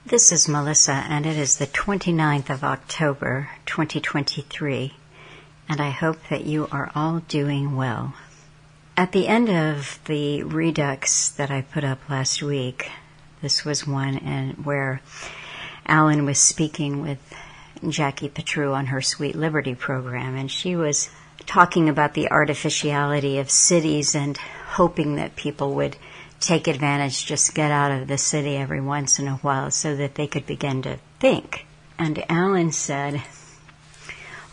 This is Melissa, and it is the 29th of October, 2023, and I hope that you are all doing well. At the end of the Redux that I put up last week, this was one where Alan was speaking with Jackie Petru on her Sweet Liberty program, and she was talking about the artificiality of cities and hoping that people would take advantage, just get out of the city every once in a while so that they could begin to think. And Alan said,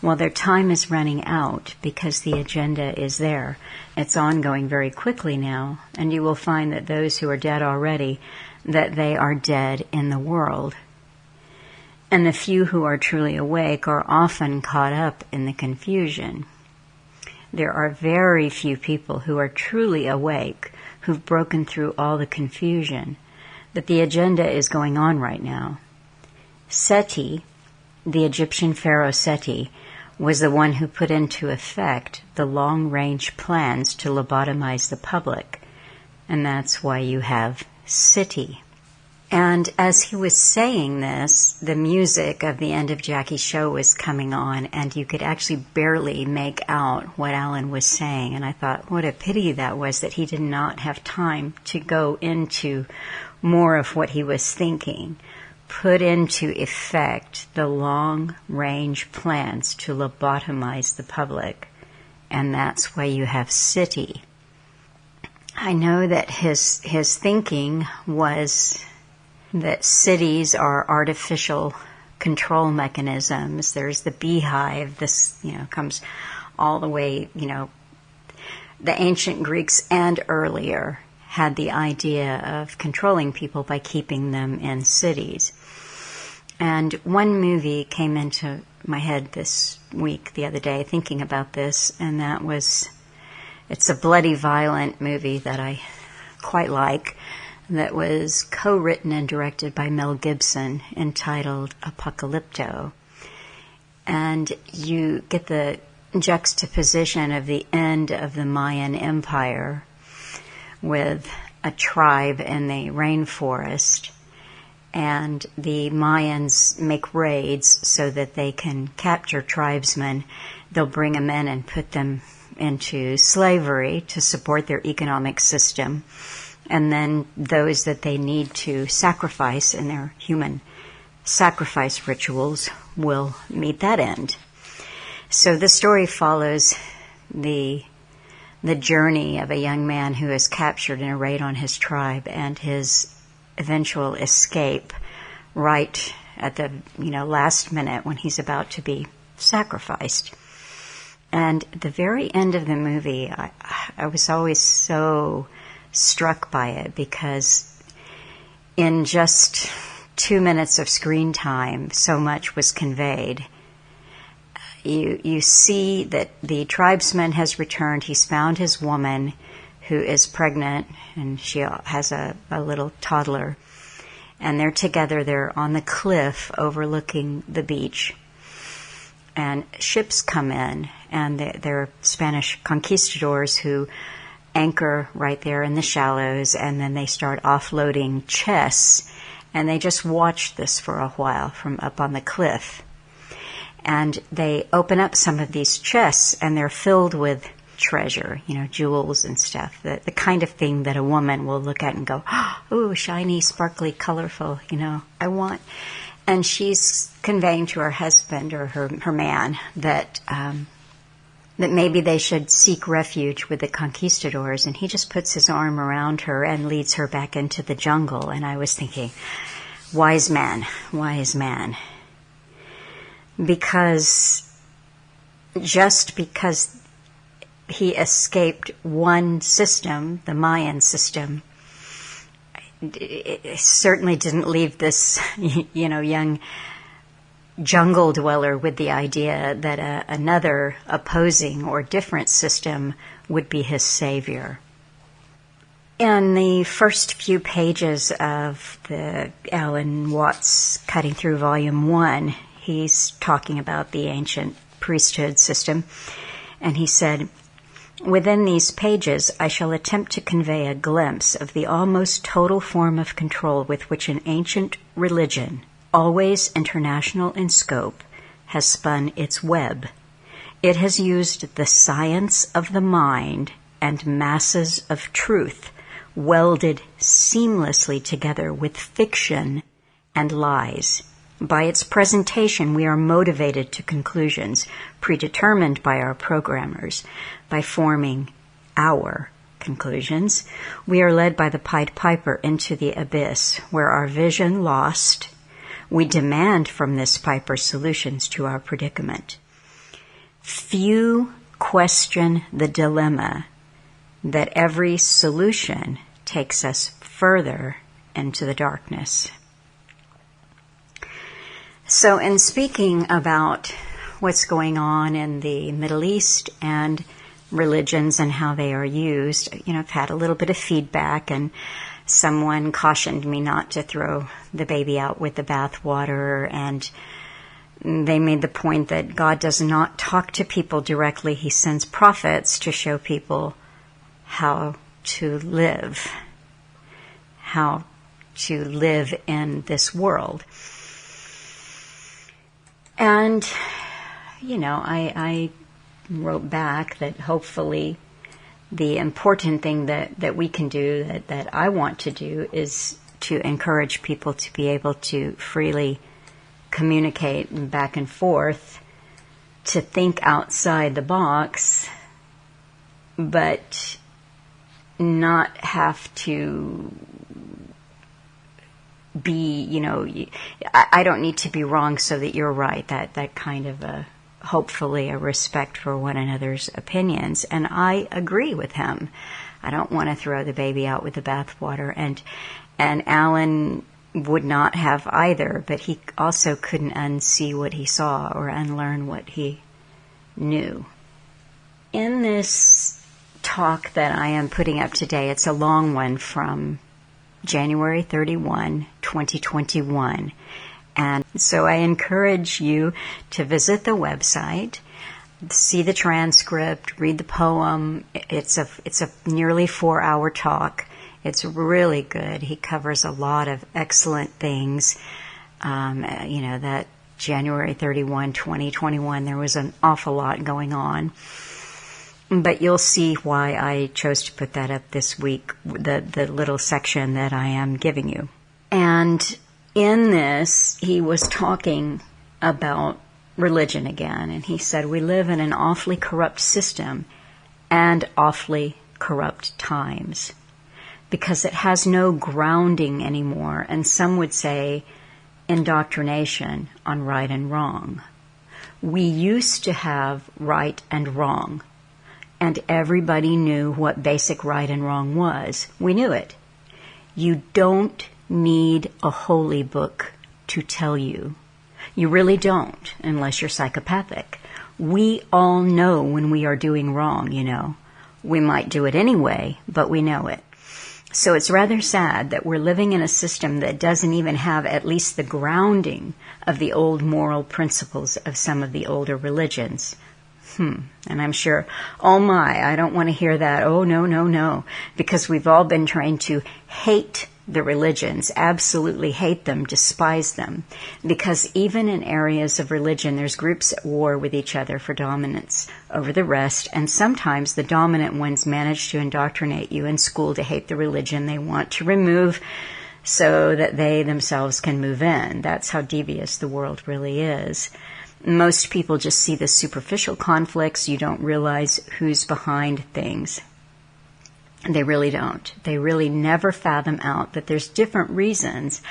well, their time is running out because the agenda is there. It's ongoing very quickly now, and you will find that those who are dead already, that they are dead in the world. And the few who are truly awake are often caught up in the confusion. There are very few people who are truly awake, who've broken through all the confusion, that the agenda is going on right now. Seti, the Egyptian pharaoh Seti, was the one who put into effect the long-range plans to lobotomize the public, and that's why you have Seti. And as he was saying this, the music of the end of Jackie's show was coming on, and you could actually barely make out what Alan was saying. And I thought, what a pity that was, that he did not have time to go into more of what he was thinking. Put into effect the long-range plans to lobotomize the public. And that's why you have Seti. I know that his thinking was that cities are artificial control mechanisms. There's the beehive. This, comes all the way, the ancient Greeks and earlier had the idea of controlling people by keeping them in cities. And one movie came into my head this week, the other day, thinking about this, and that was, it's a bloody, violent movie that I quite like, that was co-written and directed by Mel Gibson, entitled Apocalypto. And you get the juxtaposition of the end of the Mayan Empire with a tribe in the rainforest, and the Mayans make raids so that they can capture tribesmen. They'll bring them in and put them into slavery to support their economic system. And then those that they need to sacrifice in their human sacrifice rituals will meet that end. So the story follows the journey of a young man who is captured in a raid on his tribe and his eventual escape right at the last minute when he's about to be sacrificed. And at the very end of the movie, I was always so struck by it, because in just 2 minutes of screen time, so much was conveyed. You see that the tribesman has returned. He's found his woman, who is pregnant, and she has a little toddler. And they're together. They're on the cliff overlooking the beach. And ships come in, and they're Spanish conquistadors who anchor right there in the shallows, and then they start offloading chests, and they just watch this for a while from up on the cliff. And they open up some of these chests, and they're filled with treasure, jewels and stuff, the kind of thing that a woman will look at and go, oh, shiny, sparkly, colorful, I want. And she's conveying to her husband or her man that maybe they should seek refuge with the conquistadors, and he just puts his arm around her and leads her back into the jungle. And I was thinking, wise man. Just because he escaped one system, the Mayan system, it certainly didn't leave this, young jungle dweller with the idea that another opposing or different system would be his savior. In the first few pages of the Alan Watts Cutting Through Volume 1, he's talking about the ancient priesthood system, and he said, Within these pages, I shall attempt to convey a glimpse of the almost total form of control with which an ancient religion, always international in scope, has spun its web. It has used the science of the mind and masses of truth, welded seamlessly together with fiction and lies. By its presentation, we are motivated to conclusions predetermined by our programmers. By forming our conclusions, we are led by the Pied Piper into the abyss, where our vision lost, we demand from this piper solutions to our predicament. Few question the dilemma that every solution takes us further into the darkness. So in speaking about what's going on in the Middle East and religions and how they are used, I've had a little bit of feedback, and someone cautioned me not to throw the baby out with the bathwater, and they made the point that God does not talk to people directly. He sends prophets to show people how to live in this world. And, I wrote back that hopefully the important thing that we can do, that I want to do, is to encourage people to be able to freely communicate back and forth, to think outside the box, but not have to be, I don't need to be wrong so that you're right. That kind of hopefully a respect for one another's opinions. And I agree with him. I don't want to throw the baby out with the bathwater. And Alan would not have either, but he also couldn't unsee what he saw or unlearn what he knew. In this talk that I am putting up today, it's a long one from January 31, 2021. And so I encourage you to visit the website, see the transcript, read the poem. It's a nearly 4-hour talk. It's really good. He covers a lot of excellent things. That January 31, 2021, there was an awful lot going on. But you'll see why I chose to put that up this week, the little section that I am giving you. And in this, he was talking about religion again, and he said, we live in an awfully corrupt system and awfully corrupt times because it has no grounding anymore, and some would say indoctrination on right and wrong. We used to have right and wrong, and everybody knew what basic right and wrong was. We knew it. You don't need a holy book to tell you. You really don't, unless you're psychopathic. We all know when we are doing wrong, We might do it anyway, but we know it. So it's rather sad that we're living in a system that doesn't even have at least the grounding of the old moral principles of some of the older religions. And I'm sure, oh my, I don't want to hear that. Oh, no. Because we've all been trained to hate the religions, absolutely hate them, despise them. Because even in areas of religion, there's groups at war with each other for dominance over the rest. And sometimes the dominant ones manage to indoctrinate you in school to hate the religion they want to remove so that they themselves can move in. That's how devious the world really is. Most people just see the superficial conflicts. You don't realize who's behind things. They really don't. They really never fathom out that there's different reasons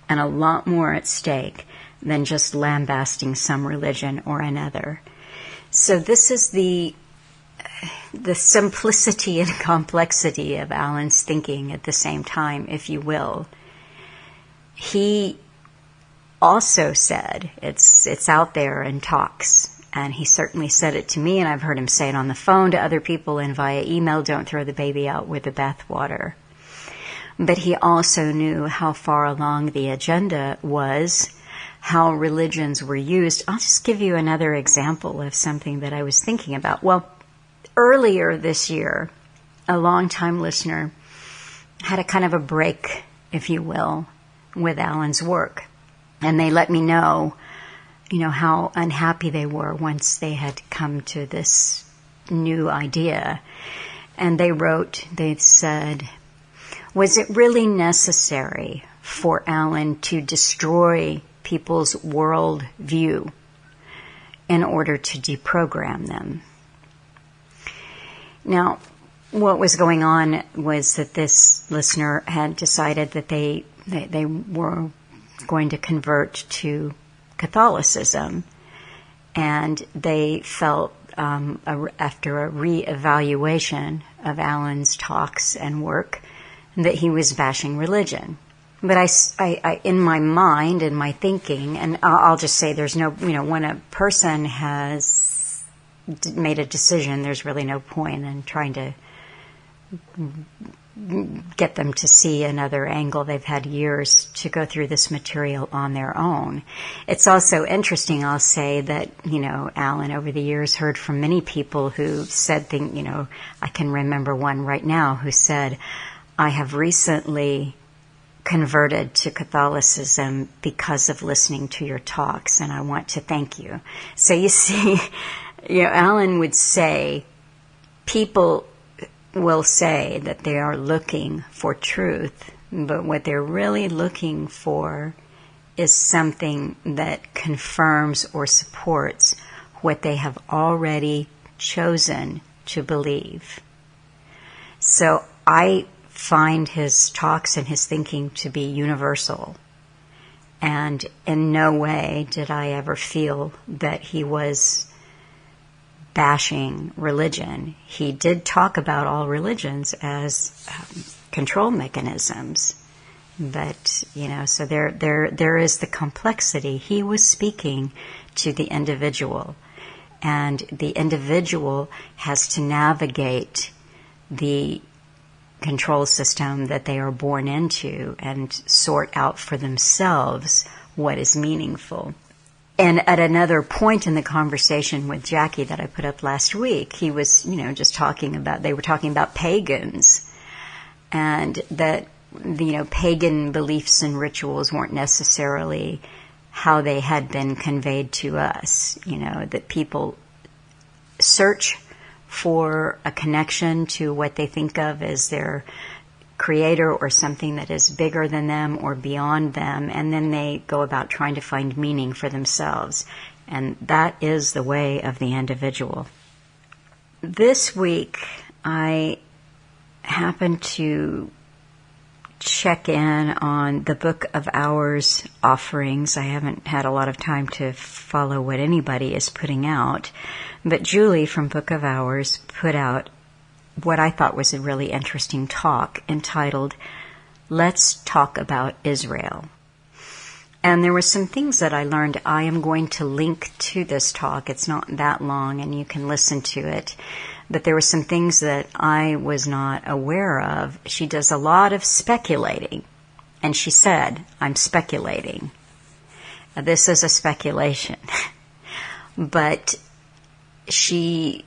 and a lot more at stake than just lambasting some religion or another. So this is the simplicity and complexity of Alan's thinking at the same time, if you will. He also said, it's out there in talks, and he certainly said it to me, and I've heard him say it on the phone to other people and via email, don't throw the baby out with the bathwater. But he also knew how far along the agenda was, how religions were used. I'll just give you another example of something that I was thinking about. Well, earlier this year, a longtime listener had a kind of a break, if you will, with Alan's work. And they let me know, how unhappy they were once they had come to this new idea. And they said, was it really necessary for Alan to destroy people's world view in order to deprogram them? Now, what was going on was that this listener had decided that they were going to convert to Catholicism, and they felt after a re-evaluation of Alan's talks and work that he was bashing religion. But I in my mind, in my thinking, and I'll just say there's no, when a person has made a decision, there's really no point in trying to get them to see another angle. They've had years to go through this material on their own. It's also interesting, I'll say, that, Alan over the years heard from many people who said things, I can remember one right now who said, I have recently converted to Catholicism because of listening to your talks, and I want to thank you. So you see, Alan would say, people will say that they are looking for truth, but what they're really looking for is something that confirms or supports what they have already chosen to believe. So I find his talks and his thinking to be universal, and in no way did I ever feel that he was bashing religion. He did talk about all religions as control mechanisms, but so there is the complexity. He was speaking to the individual, and the individual has to navigate the control system that they are born into and sort out for themselves what is meaningful. And at another point in the conversation with Jackie that I put up last week, he was, just talking about, they were talking about pagans, and that, pagan beliefs and rituals weren't necessarily how they had been conveyed to us, that people search for a connection to what they think of as their creator or something that is bigger than them or beyond them, and then they go about trying to find meaning for themselves. And that is the way of the individual. This week, I happened to check in on the Book of Hours offerings. I haven't had a lot of time to follow what anybody is putting out, but Julie from Book of Hours put out what I thought was a really interesting talk entitled, Let's Talk About Israel. And there were some things that I learned. I am going to link to this talk. It's not that long, and you can listen to it. But there were some things that I was not aware of. She does a lot of speculating. And she said, I'm speculating. Now, this is a speculation. But she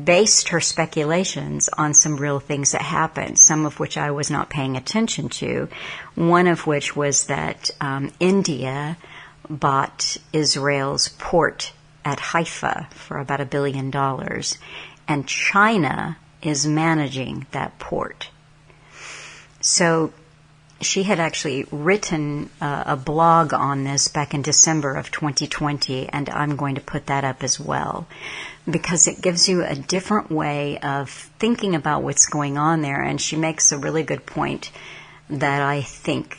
based her speculations on some real things that happened, some of which I was not paying attention to. One of which was that India bought Israel's port at Haifa for about $1 billion, and China is managing that port. So she had actually written a blog on this back in December of 2020, and I'm going to put that up as well, because it gives you a different way of thinking about what's going on there. And she makes a really good point that I think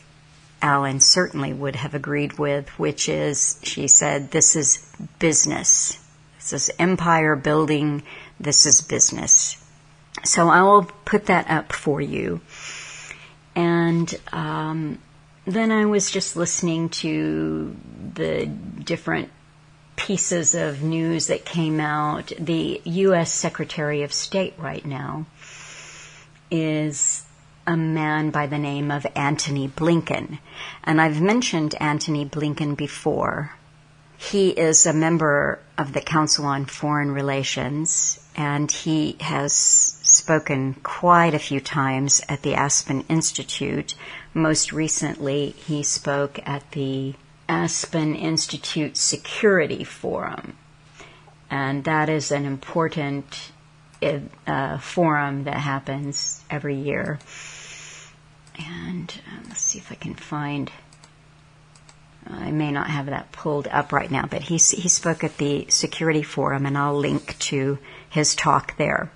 Alan certainly would have agreed with, which is, she said, this is business. This is empire building. This is business. So I will put that up for you. And then I was just listening to the different pieces of news that came out. The U.S. Secretary of State right now is a man by the name of Antony Blinken. And I've mentioned Antony Blinken before. He is a member of the Council on Foreign Relations, and he has spoken quite a few times at the Aspen Institute. Most recently, he spoke at the Aspen Institute Security Forum, and that is an important forum that happens every year. And let's see if I can find... I may not have that pulled up right now, but he spoke at the Security Forum, and I'll link to his talk there.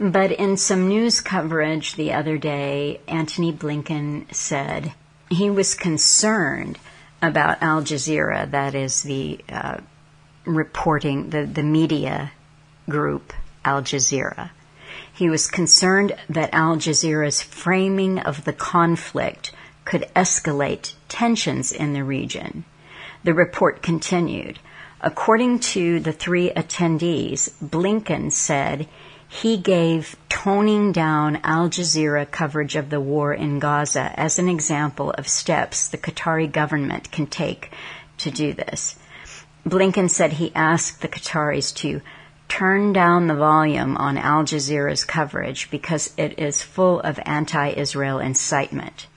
But in some news coverage the other day, Antony Blinken said he was concerned about Al Jazeera, that is the reporting, the media group Al Jazeera. He was concerned that Al Jazeera's framing of the conflict could escalate tensions in the region. The report continued. According to the three attendees, Blinken said he gave toning down Al Jazeera coverage of the war in Gaza as an example of steps the Qatari government can take to do this. Blinken said he asked the Qataris to turn down the volume on Al Jazeera's coverage because it is full of anti-Israel incitement.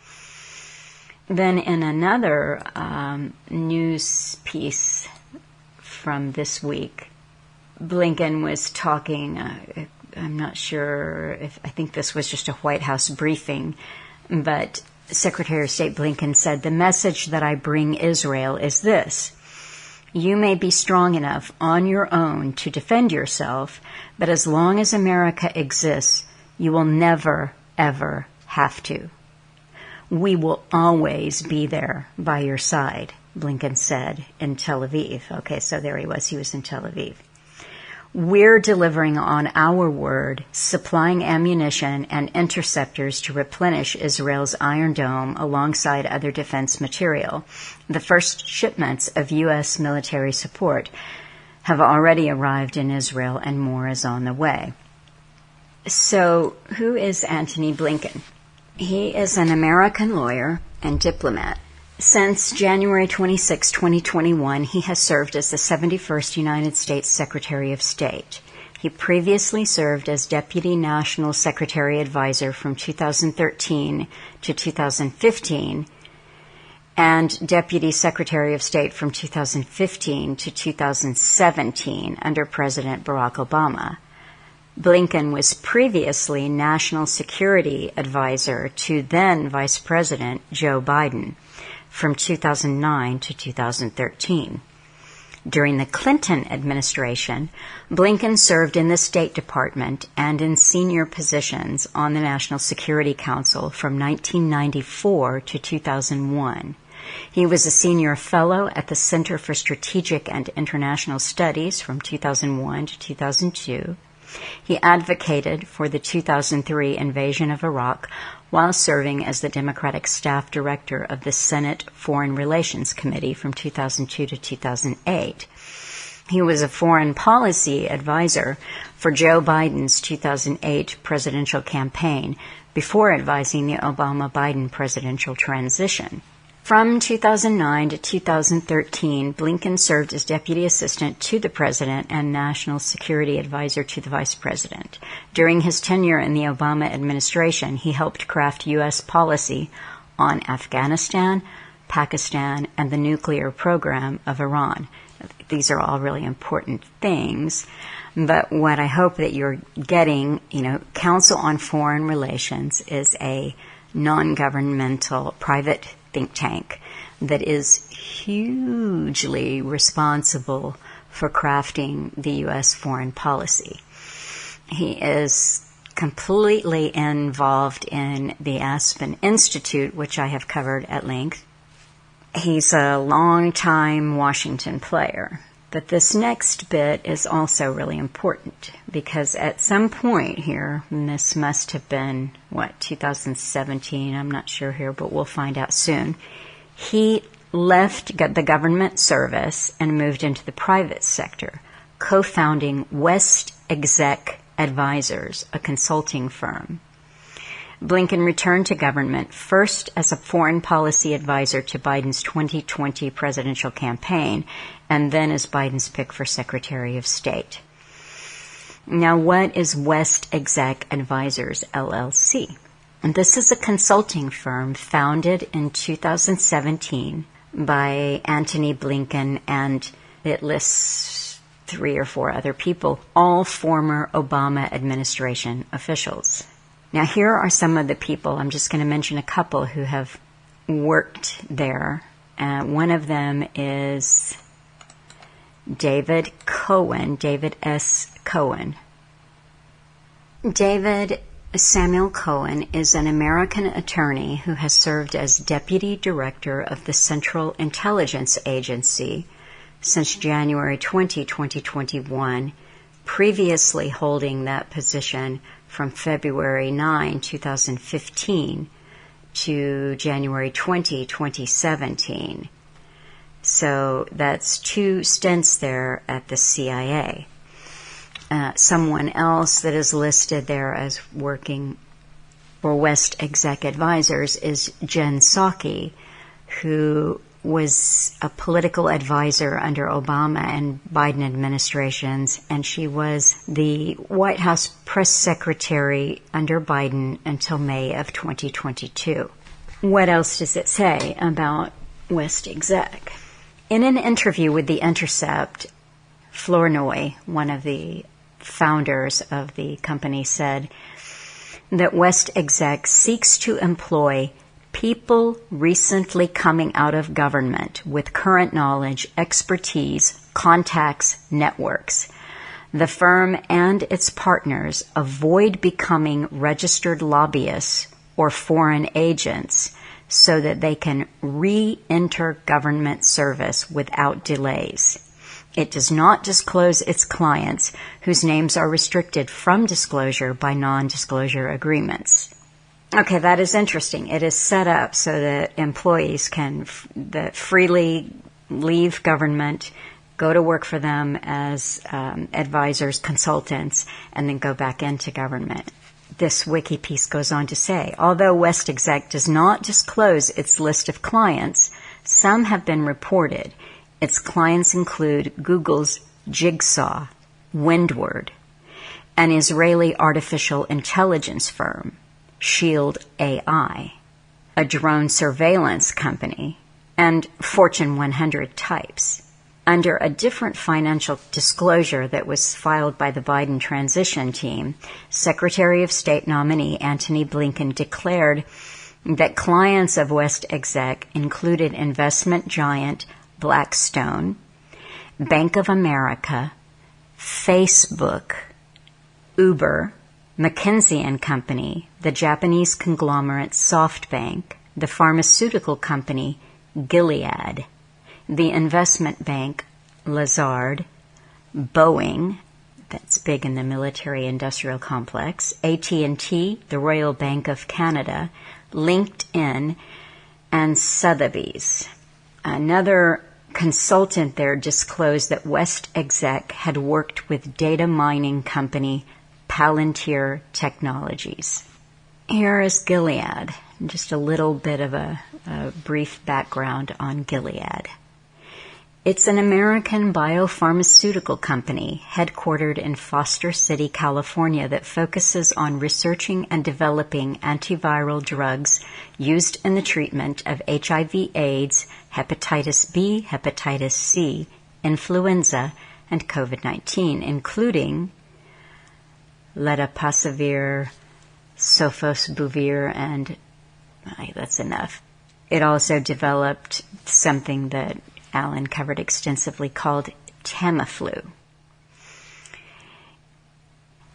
Then in another news piece from this week, Blinken was talking, I'm not sure I think this was just a White House briefing, but Secretary of State Blinken said, "The message that I bring Israel is this. You may be strong enough on your own to defend yourself, but as long as America exists, you will never, ever have to. We will always be there by your side," Blinken said in Tel Aviv. Okay, so there he was in Tel Aviv. "We're delivering on our word, supplying ammunition and interceptors to replenish Israel's Iron Dome alongside other defense material. The first shipments of U.S. military support have already arrived in Israel, and more is on the way." So, who is Antony Blinken? He is an American lawyer and diplomat. Since January 26, 2021, he has served as the 71st United States Secretary of State. He previously served as Deputy National Secretary Advisor from 2013 to 2015 and Deputy Secretary of State from 2015 to 2017 under President Barack Obama. Blinken was previously National Security Advisor to then Vice President Joe Biden from 2009 to 2013. During the Clinton administration, Blinken served in the State Department and in senior positions on the National Security Council from 1994 to 2001. He was a senior fellow at the Center for Strategic and International Studies from 2001 to 2002. He advocated for the 2003 invasion of Iraq while serving as the Democratic Staff Director of the Senate Foreign Relations Committee from 2002 to 2008. He was a foreign policy advisor for Joe Biden's 2008 presidential campaign before advising the Obama-Biden presidential transition. From 2009 to 2013, Blinken served as Deputy Assistant to the President and National Security Advisor to the Vice President. During his tenure in the Obama administration, he helped craft U.S. policy on Afghanistan, Pakistan, and the nuclear program of Iran. These are all really important things, but what I hope that you're getting, Council on Foreign Relations is a non-governmental private think tank that is hugely responsible for crafting the U.S. foreign policy. He is completely involved in the Aspen Institute, which I have covered at length. He's a long-time Washington player. But this next bit is also really important because at some point here, and this must have been, 2017, I'm not sure here, but we'll find out soon, he left the government service and moved into the private sector, co-founding West Exec Advisors, a consulting firm. Blinken returned to government first as a foreign policy advisor to Biden's 2020 presidential campaign, and then as Biden's pick for Secretary of State. Now, what is West Exec Advisors, LLC? And this is a consulting firm founded in 2017 by Antony Blinken, and it lists 3 or 4 other people, all former Obama administration officials. Now, here are some of the people. I'm just going to mention a couple who have worked there. One of them is David S. Cohen. David Samuel Cohen is an American attorney who has served as Deputy Director of the Central Intelligence Agency since January 20, 2021, previously holding that position from February 9, 2015 to January 20, 2017. So that's 2 stints there at the CIA. Someone else that is listed there as working for West Exec Advisors is Jen Psaki, who was a political advisor under Obama and Biden administrations, and she was the White House press secretary under Biden until May of 2022. What else does it say about West Exec? In an interview with The Intercept, Flournoy, one of the founders of the company, said that West Exec seeks to employ people recently coming out of government with current knowledge, expertise, contacts, networks. The firm and its partners avoid becoming registered lobbyists or foreign agents so that they can re-enter government service without delays. It does not disclose its clients, whose names are restricted from disclosure by non-disclosure agreements. Okay, that is interesting. It is set up so that employees can freely leave government, go to work for them as advisors, consultants, and then go back into government. This wiki piece goes on to say, although West Exec does not disclose its list of clients, some have been reported. Its clients include Google's Jigsaw, Windward, an Israeli artificial intelligence firm, Shield AI, a drone surveillance company, and Fortune 100 types. Under a different financial disclosure that was filed by the Biden transition team, Secretary of State nominee Antony Blinken declared that clients of West Exec included investment giant Blackstone, Bank of America, Facebook, Uber, McKinsey & Company, the Japanese conglomerate SoftBank, the pharmaceutical company Gilead, the investment bank Lazard, Boeing, that's big in the military-industrial complex, AT&T, the Royal Bank of Canada, LinkedIn, and Sotheby's. Another consultant there disclosed that West Exec had worked with data mining company Palantir Technologies. Here is Gilead, just a little bit of a brief background on Gilead. It's an American biopharmaceutical company headquartered in Foster City, California, that focuses on researching and developing antiviral drugs used in the treatment of HIV/AIDS, hepatitis B, hepatitis C, influenza, and COVID-19, including lenacapavir, sofosbuvir, and that's enough. It also developed something that Alan covered extensively called Tamiflu.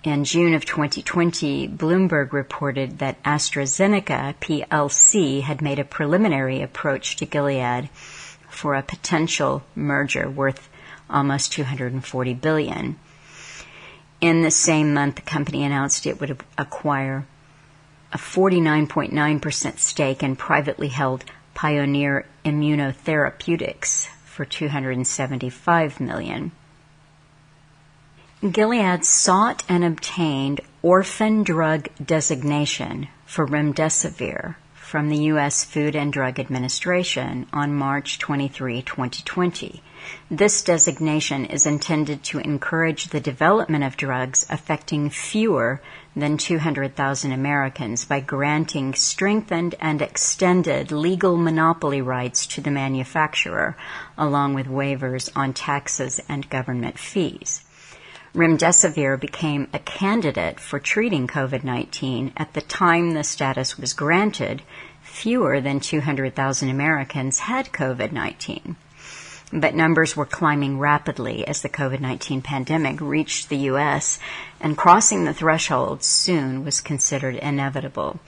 In June of 2020, Bloomberg reported that AstraZeneca plc had made a preliminary approach to Gilead for a potential merger worth almost $240 billion. In the same month, the company announced it would acquire a 49.9% stake in privately held Pioneer Immunotherapeutics for $275 million. Gilead sought and obtained orphan drug designation for remdesivir from the U.S. Food and Drug Administration on March 23, 2020. This designation is intended to encourage the development of drugs affecting fewer than 200,000 Americans by granting strengthened and extended legal monopoly rights to the manufacturer, along with waivers on taxes and government fees. Remdesivir became a candidate for treating COVID-19 at the time the status was granted. Fewer than 200,000 Americans had COVID-19. But numbers were climbing rapidly as the COVID-19 pandemic reached the U.S., and crossing the threshold soon was considered inevitable.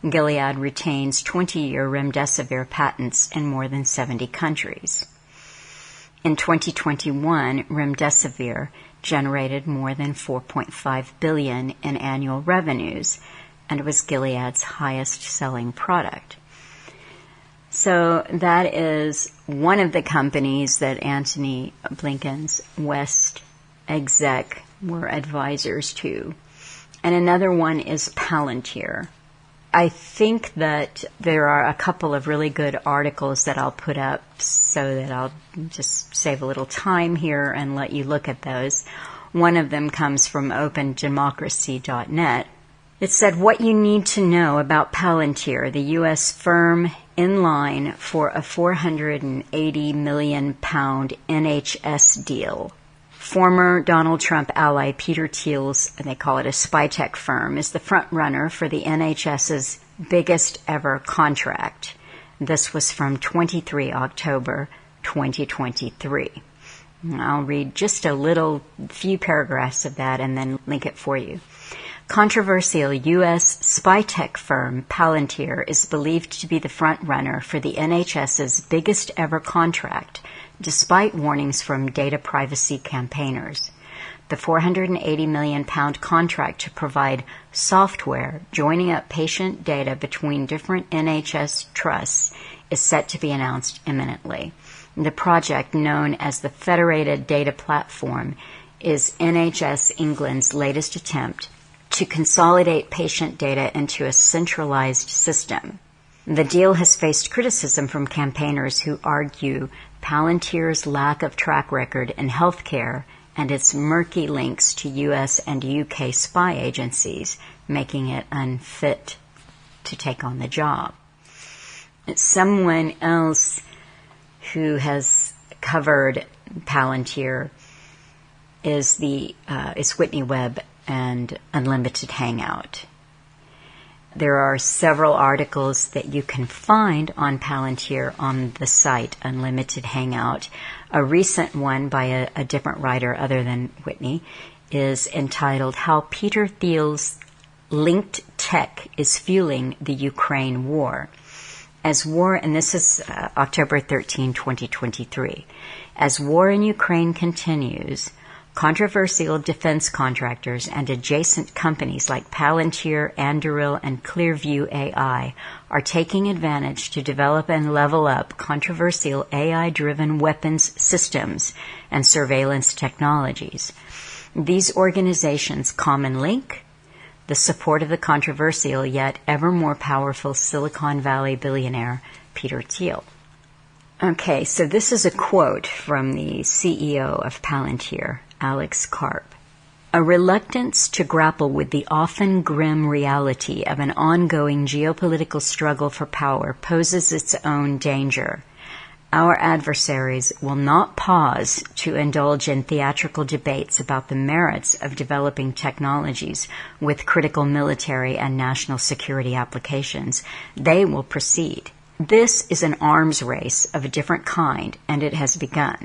Gilead retains 20-year remdesivir patents in more than 70 countries. In 2021, remdesivir generated more than $4.5 billion in annual revenues and was Gilead's highest-selling product. So that is one of the companies that Antony Blinken's West exec were advisors to. And another one is Palantir. I think that there are a couple of really good articles that I'll put up so that I'll just save a little time here and let you look at those. One of them comes from opendemocracy.net. It said, what you need to know about Palantir, the U.S. firm in line for a £480 million NHS deal. Former Donald Trump ally Peter Thiel's, they call it a spy tech firm, is the front runner for the NHS's biggest ever contract. This was from 23 October 2023. I'll read just a few paragraphs of that and then link it for you. Controversial U.S. spy tech firm Palantir is believed to be the front runner for the NHS's biggest ever contract, despite warnings from data privacy campaigners. The £480 million contract to provide software joining up patient data between different NHS trusts is set to be announced imminently. The project, known as the Federated Data Platform, is NHS England's latest attempt to consolidate patient data into a centralized system. The deal has faced criticism from campaigners who argue Palantir's lack of track record in healthcare and its murky links to U.S. and U.K. spy agencies, making it unfit to take on the job. Someone else who has covered Palantir is Whitney Webb and Unlimited Hangout. There are several articles that you can find on Palantir on the site Unlimited Hangout. A recent one by a different writer other than Whitney is entitled How Peter Thiel's Linked Tech is Fueling the Ukraine War. And this is October 13, 2023. As war in Ukraine continues, controversial defense contractors and adjacent companies like Palantir, Anduril, and Clearview AI are taking advantage to develop and level up controversial AI-driven weapons systems and surveillance technologies. These organizations' common link: the support of the controversial yet ever more powerful Silicon Valley billionaire Peter Thiel. Okay, so this is a quote from the CEO of Palantir, Alex Karp. A reluctance to grapple with the often grim reality of an ongoing geopolitical struggle for power poses its own danger. Our adversaries will not pause to indulge in theatrical debates about the merits of developing technologies with critical military and national security applications. They will proceed. This is an arms race of a different kind, and it has begun.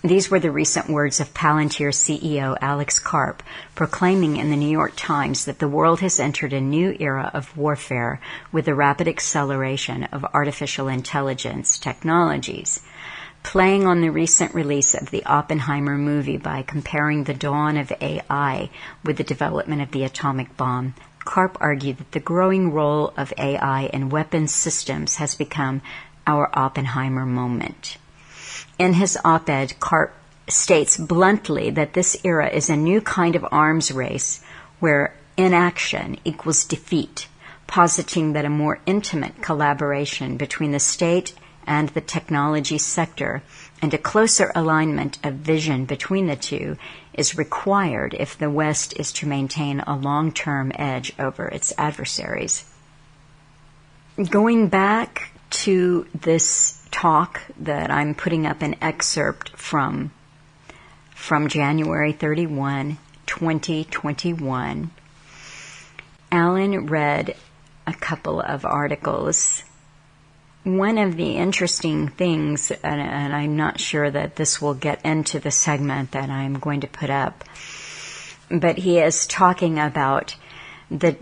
These were the recent words of Palantir CEO Alex Karp, proclaiming in the New York Times that the world has entered a new era of warfare with the rapid acceleration of artificial intelligence technologies. Playing on the recent release of the Oppenheimer movie by comparing the dawn of AI with the development of the atomic bomb, Karp argued that the growing role of AI in weapons systems has become our Oppenheimer moment. In his op-ed, Karp states bluntly that this era is a new kind of arms race where inaction equals defeat, positing that a more intimate collaboration between the state and the technology sector and a closer alignment of vision between the two is required if the West is to maintain a long-term edge over its adversaries. Going back to this talk that I'm putting up an excerpt from January 31, 2021, Alan read a couple of articles. One of the interesting things, and I'm not sure that this will get into the segment that I'm going to put up, but he is talking about the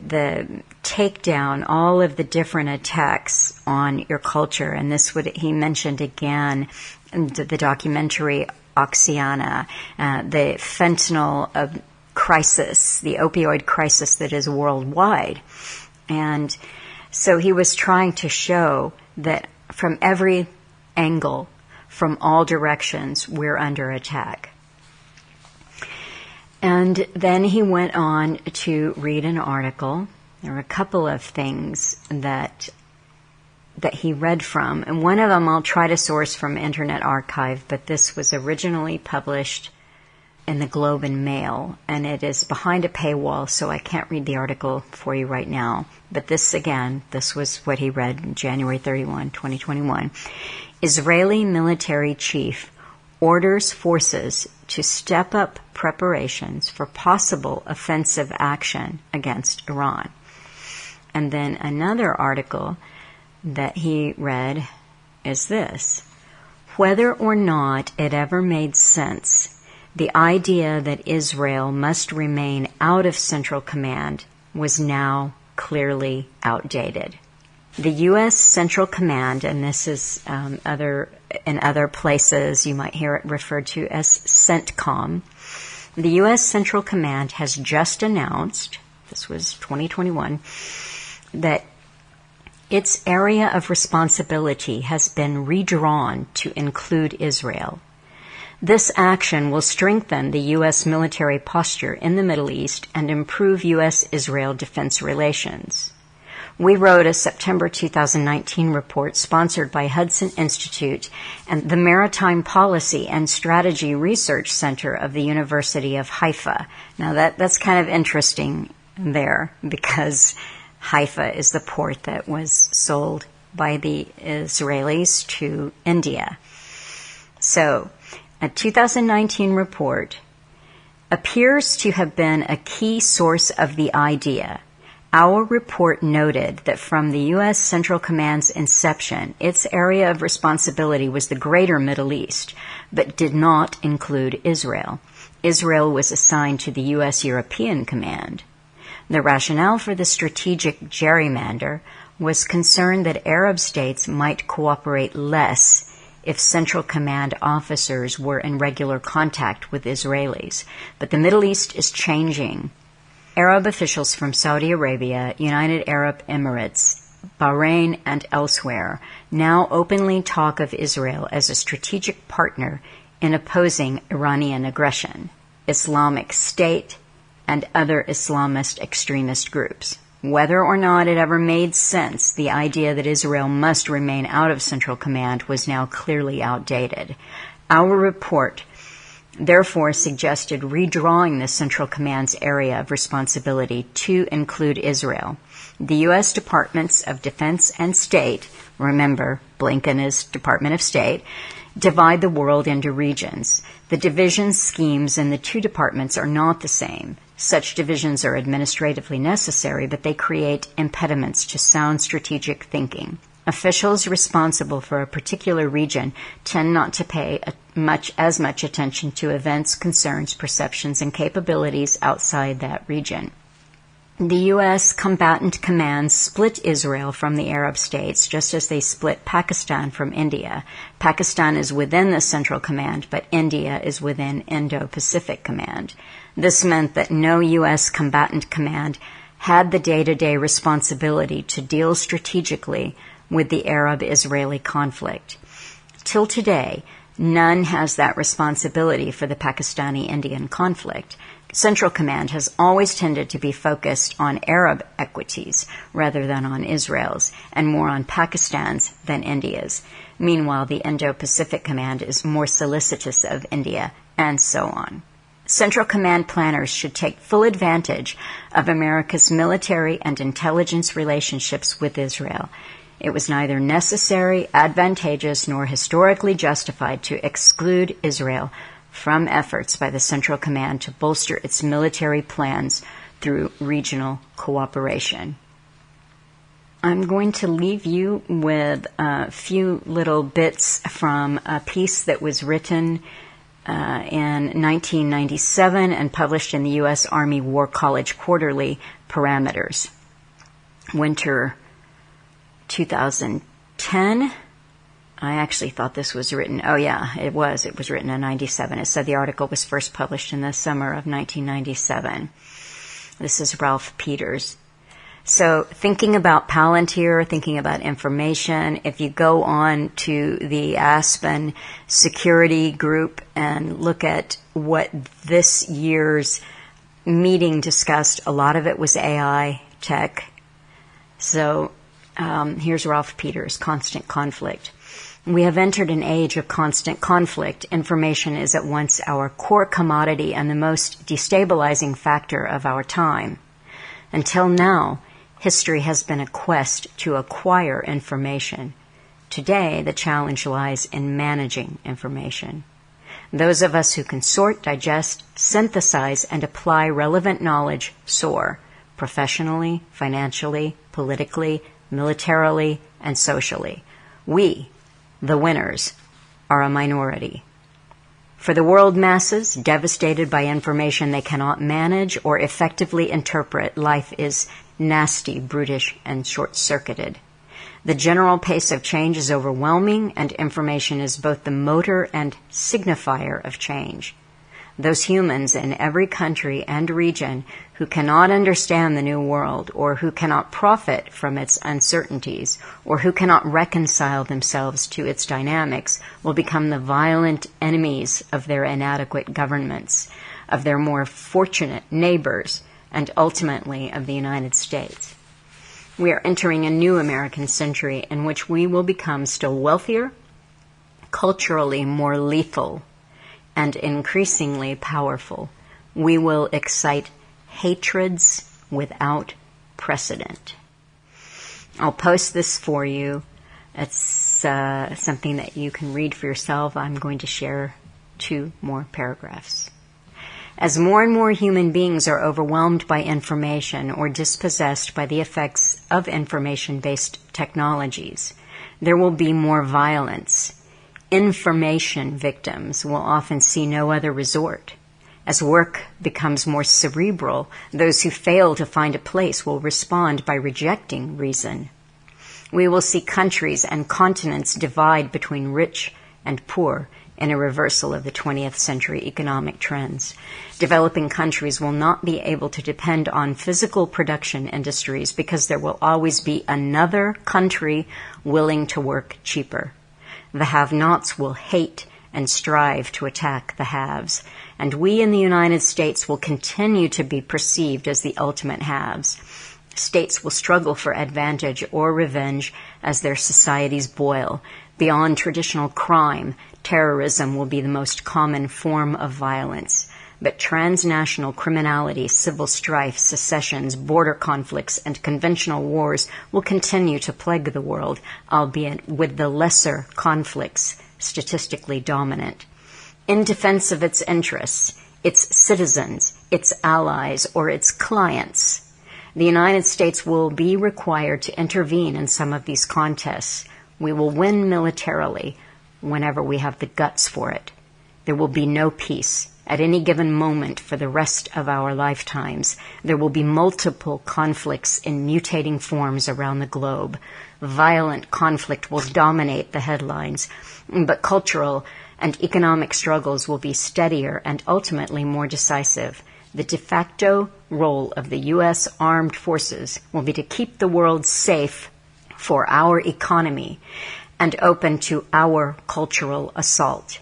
takedown, all of the different attacks on your culture. And he mentioned again the documentary Oxiana, the fentanyl crisis, the opioid crisis that is worldwide. And so he was trying to show that from every angle, from all directions, we're under attack. And then he went on to read an article. There were a couple of things that he read from, and one of them I'll try to source from Internet Archive, but this was originally published in the Globe and Mail, and it is behind a paywall, so I can't read the article for you right now. But this was what he read January 31, 2021. Israeli military chief orders forces to step up preparations for possible offensive action against Iran. And then another article that he read is this: whether or not it ever made sense, the idea that Israel must remain out of Central Command was now clearly outdated. The U.S. Central Command, and this is in other places you might hear it referred to as CENTCOM, the U.S. Central Command has just announced, this was 2021, that its area of responsibility has been redrawn to include Israel. This action will strengthen the U.S. military posture in the Middle East and improve U.S.-Israel defense relations. We wrote a September 2019 report sponsored by Hudson Institute and the Maritime Policy and Strategy Research Center of the University of Haifa. Now that's kind of interesting there, because Haifa is the port that was sold by the Israelis to India. So, a 2019 report appears to have been a key source of the idea. Our report noted that from the U.S. Central Command's inception, its area of responsibility was the greater Middle East, but did not include Israel. Israel was assigned to the U.S. European Command. The rationale for the strategic gerrymander was concern that Arab states might cooperate less if Central Command officers were in regular contact with Israelis. But the Middle East is changing. Arab officials from Saudi Arabia, United Arab Emirates, Bahrain, and elsewhere now openly talk of Israel as a strategic partner in opposing Iranian aggression, Islamic State, and other Islamist extremist groups. Whether or not it ever made sense, the idea that Israel must remain out of Central Command was now clearly outdated. Our report therefore suggested redrawing the Central Command's area of responsibility to include Israel. The U.S. Departments of Defense and State, remember, Blinken is Department of State, divide the world into regions. The division schemes in the two departments are not the same. Such divisions are administratively necessary, but they create impediments to sound strategic thinking. Officials responsible for a particular region tend not to pay as much attention to events, concerns, perceptions, and capabilities outside that region. The U.S. combatant commands split Israel from the Arab states, just as they split Pakistan from India. Pakistan is within the Central Command, but India is within Indo-Pacific Command. This meant that no U.S. combatant command had the day-to-day responsibility to deal strategically with the Arab-Israeli conflict. Till today, none has that responsibility for the Pakistani-Indian conflict. Central Command has always tended to be focused on Arab equities rather than on Israel's, and more on Pakistan's than India's. Meanwhile, the Indo-Pacific Command is more solicitous of India, and so on. Central Command planners should take full advantage of America's military and intelligence relationships with Israel. It was neither necessary, advantageous, nor historically justified to exclude Israel from efforts by the Central Command to bolster its military plans through regional cooperation. I'm going to leave you with a few little bits from a piece that was written in 1997 and published in the U.S. Army War College Quarterly, Parameters, winter 2010. I actually thought this was written, it was written in 97. It said the article was first published in the summer of 1997. This is Ralph Peters. So thinking about Palantir, thinking about information, if you go on to the Aspen security group and look at what this year's meeting discussed, a lot of it was AI tech. So here's Ralph Peters, constant conflict. We have entered an age of constant conflict. Information is at once our core commodity and the most destabilizing factor of our time. Until now, history has been a quest to acquire information. Today, the challenge lies in managing information. Those of us who can sort, digest, synthesize, and apply relevant knowledge soar, professionally, financially, politically, militarily, and socially. We, the winners, are a minority. For the world masses, devastated by information they cannot manage or effectively interpret, life is nasty, brutish, and short-circuited. The general pace of change is overwhelming, and information is both the motor and signifier of change. Those humans in every country and region who cannot understand the new world, or who cannot profit from its uncertainties, or who cannot reconcile themselves to its dynamics, will become the violent enemies of their inadequate governments, of their more fortunate neighbors, and ultimately of the United States. We are entering a new American century in which we will become still wealthier, culturally more lethal, and increasingly powerful. We will excite hatreds without precedent. I'll post this for you. It's something that you can read for yourself. I'm going to share 2 more paragraphs. As more and more human beings are overwhelmed by information or dispossessed by the effects of information-based technologies, there will be more violence. Information victims will often see no other resort. As work becomes more cerebral, those who fail to find a place will respond by rejecting reason. We will see countries and continents divide between rich and poor in a reversal of the 20th century economic trends. Developing countries will not be able to depend on physical production industries because there will always be another country willing to work cheaper. The have-nots will hate and strive to attack the haves, and we in the United States will continue to be perceived as the ultimate haves. States will struggle for advantage or revenge as their societies boil. Beyond traditional crime, terrorism will be the most common form of violence. But transnational criminality, civil strife, secessions, border conflicts, and conventional wars will continue to plague the world, albeit with the lesser conflicts statistically dominant. In defense of its interests, its citizens, its allies, or its clients, the United States will be required to intervene in some of these contests. We will win militarily whenever we have the guts for it. There will be no peace at any given moment for the rest of our lifetimes. There will be multiple conflicts in mutating forms around the globe. Violent conflict will dominate the headlines, but cultural and economic struggles will be steadier and ultimately more decisive. The de facto role of the U.S. armed forces will be to keep the world safe for our economy and open to our cultural assault.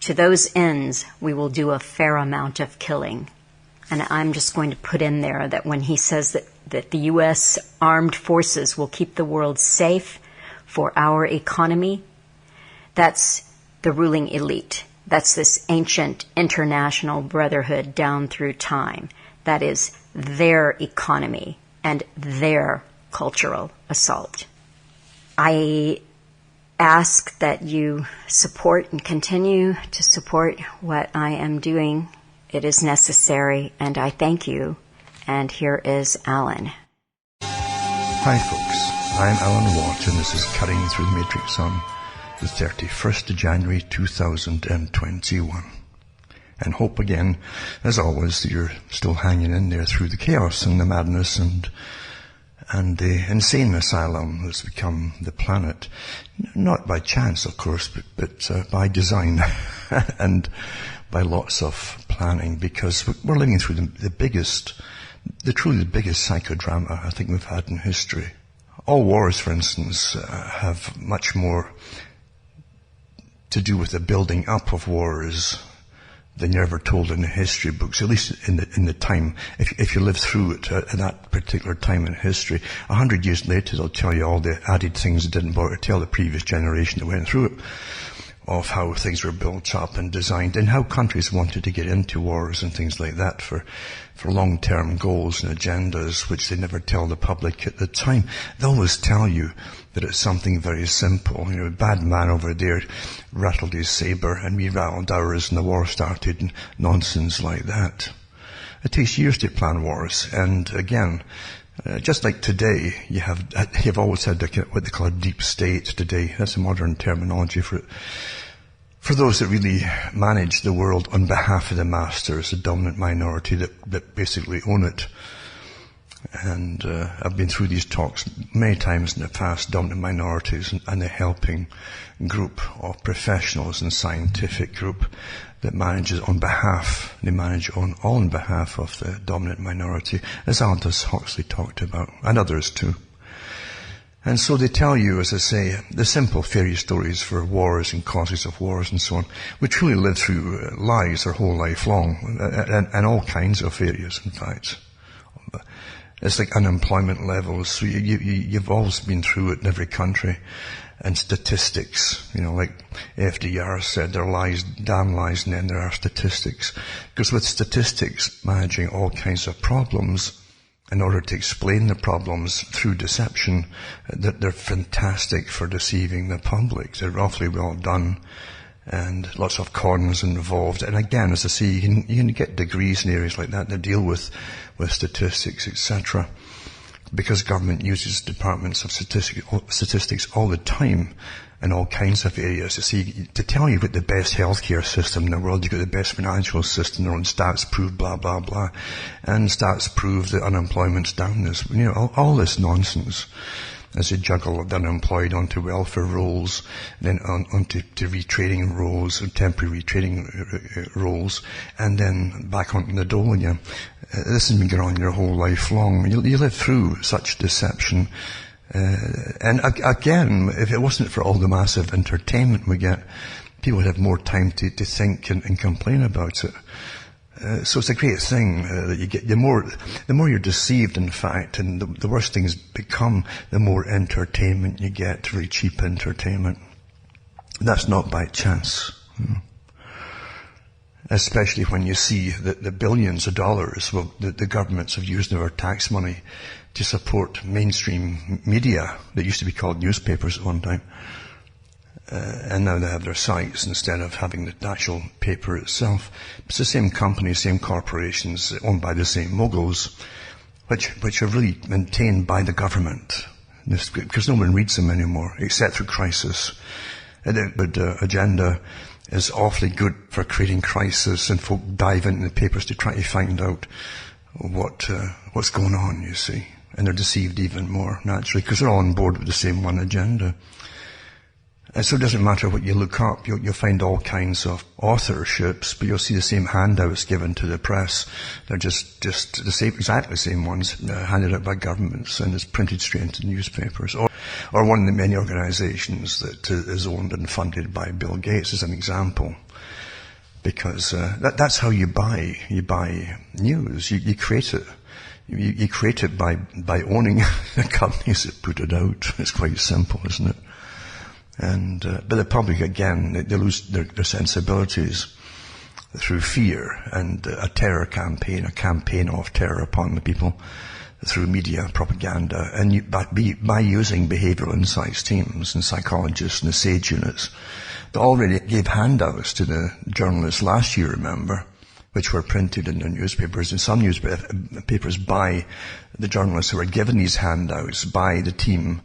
To those ends, we will do a fair amount of killing. And I'm just going to put in there that when he says that the U.S. armed forces will keep the world safe for our economy, that's the ruling elite. That's this ancient international brotherhood down through time. That is their economy and their cultural assault. I ask that you support and continue to support what I am doing. It is necessary, and I thank you. And here is Alan. Hi folks, I'm Alan Watt, and this is Cutting Through the Matrix on the 31st of January 2021. And hope again, as always, that you're still hanging in there through the chaos and the madness and the insane asylum that's become the planet. Not by chance, of course, but by design and by lots of planning, because we're living through the truly biggest psychodrama I think we've had in history. All wars, for instance, have much more to do with the building up of wars than you're ever told in the history books, at least in the time. If you live through it at that particular time in history, 100 years later they'll tell you all the added things that didn't bother to tell the previous generation that went through it, of how things were built up and designed, and how countries wanted to get into wars and things like that for long-term goals and agendas, which they never tell the public at the time. They always tell you that it's something very simple. You know, a bad man over there rattled his saber and we rattled ours and the war started, and nonsense like that. It takes years to plan wars, and again, just like today, you've always had what they call a deep state today. That's a modern terminology for it. For those that really manage the world on behalf of the masters, the dominant minority that basically own it. And I've been through these talks many times in the past, dominant minorities and the helping group of professionals and scientific group that manages on behalf, they manage all on behalf of the dominant minority, as Aldous Huxley talked about, and others too. And so they tell you, as I say, the simple fairy stories for wars and causes of wars and so on. We truly live through lies our whole life long, and all kinds of areas, in fact. It's like unemployment levels. So you've always been through it in every country. And statistics, you know, like FDR said, there are lies, damn lies, and then there are statistics. Because with statistics managing all kinds of problems, in order to explain the problems through deception, that they're fantastic for deceiving the public. They're awfully well done, and lots of cons involved. And again, as I say, you can get degrees in areas like that deal with statistics, etc. Because government uses departments of statistics all the time in all kinds of areas. To tell you about the best healthcare system in the world, you've got the best financial system, their own stats prove blah, blah, blah. And stats prove that unemployment's down this. You know, all this nonsense as they juggle the unemployed onto welfare rolls, then onto retraining rolls, temporary retraining rolls, and then back onto the dole again. This has been going on your whole life long. You live through such deception. And again, if it wasn't for all the massive entertainment we get, people would have more time to think and complain about it. So it's a great thing that you get. The more you're deceived, in fact, and the worse things become, the more entertainment you get, very cheap entertainment. That's not by chance. Especially when you see that the billions of dollars the governments have used of our tax money to support mainstream media that used to be called newspapers at one time. And now they have their sites instead of having the actual paper itself. It's the same companies, same corporations, owned by the same moguls, which are really maintained by the government. Because no one reads them anymore, except through crisis. The agenda is awfully good for creating crisis, and folk dive into the papers to try to find out what's going on, you see. And they're deceived even more, naturally, because they're all on board with the same one agenda. And so it doesn't matter what you look up, you'll find all kinds of authorships, but you'll see the same handouts given to the press. They're just the same, exactly the same ones, handed out by governments, and it's printed straight into newspapers. Or one of the many organizations that is owned and funded by Bill Gates, as an example. Because that's how you buy news. You create it. You create it by owning the companies that put it out. It's quite simple, isn't it? And but the public, again, they lose their sensibilities through fear and a terror campaign, a campaign of terror upon the people through media propaganda, and by using behavioral insights teams and psychologists and the SAGE units. They already gave handouts to the journalists last year, remember, which were printed in the newspapers, and some newspapers by the journalists who were given these handouts by the team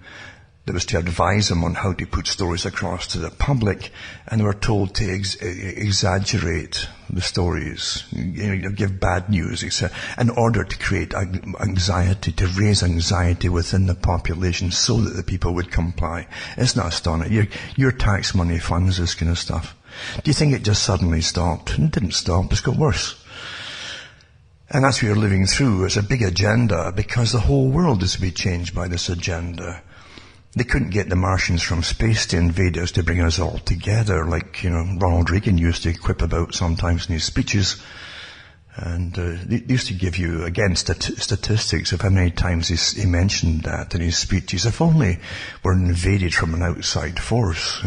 that was to advise them on how to put stories across to the public, and they were told to exaggerate the stories, give bad news, etc., in order to create anxiety, to raise anxiety within the population so that the people would comply. It's not astonishing. Your tax money funds this kind of stuff. Do you think it just suddenly stopped? It didn't stop. It's got worse. And that's what you're living through. It's a big agenda, because the whole world is to be changed by this agenda. They couldn't get the Martians from space to invade us, to bring us all together, like, Ronald Reagan used to quip about sometimes in his speeches. And they used to give you, again, statistics of how many times he mentioned that in his speeches. If only we're invaded from an outside force,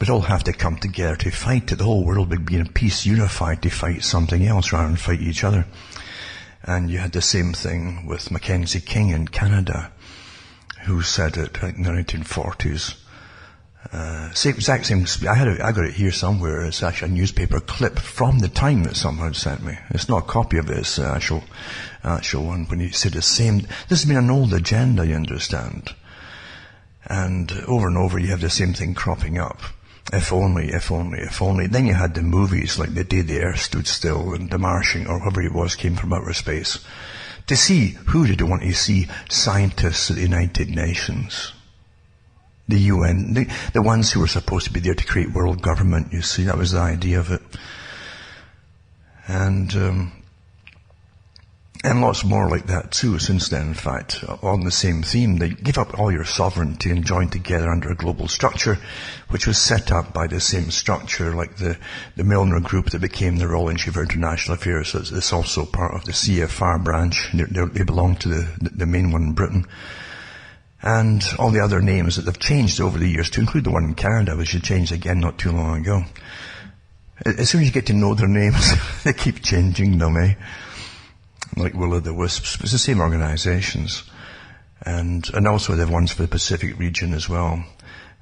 We'd all have to come together to fight it. The whole world would be in peace, unified to fight something else rather than fight each other. And you had the same thing with Mackenzie King in Canada, who said it in the 1940s. Exact same. I got it here somewhere. It's actually a newspaper clip from the time that someone had sent me. It's not a copy of this actual one. When he said the same, this has been an old agenda, you understand. And over you have the same thing cropping up. If only, if only, if only. Then you had the movies like The Day the Earth Stood Still and The Martian, or whoever it was, came from outer space. To see, who did you want to see? Scientists at the United Nations. The UN, the ones who were supposed to be there to create world government, you see, that was the idea of it. And lots more like that too since then, in fact, on the same theme. They give up all your sovereignty and join together under a global structure, which was set up by the same structure like the Milner Group that became the Royal Institute for International Affairs. So it's also part of the CFR branch. They belong to the main one in Britain. And all the other names that they've changed over the years, to include the one in Canada, which had changed again not too long ago. As soon as you get to know their names, they keep changing them, like will-o'-the-wisps. It's the same organizations. And also the ones for the Pacific region as well,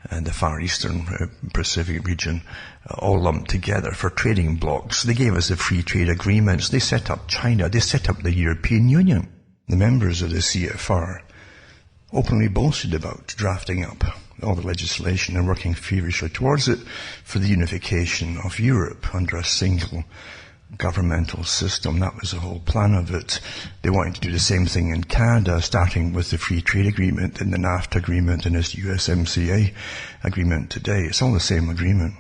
and the Far Eastern Pacific region, all lumped together for trading blocks. They gave us the free trade agreements. They set up China. They set up the European Union. The members of the CFR openly boasted about drafting up all the legislation and working feverishly towards it for the unification of Europe under a single governmental system. That was the whole plan of it. They wanted to do the same thing in Canada, starting with the free trade agreement and the NAFTA agreement and this USMCA agreement today. It's all the same agreement,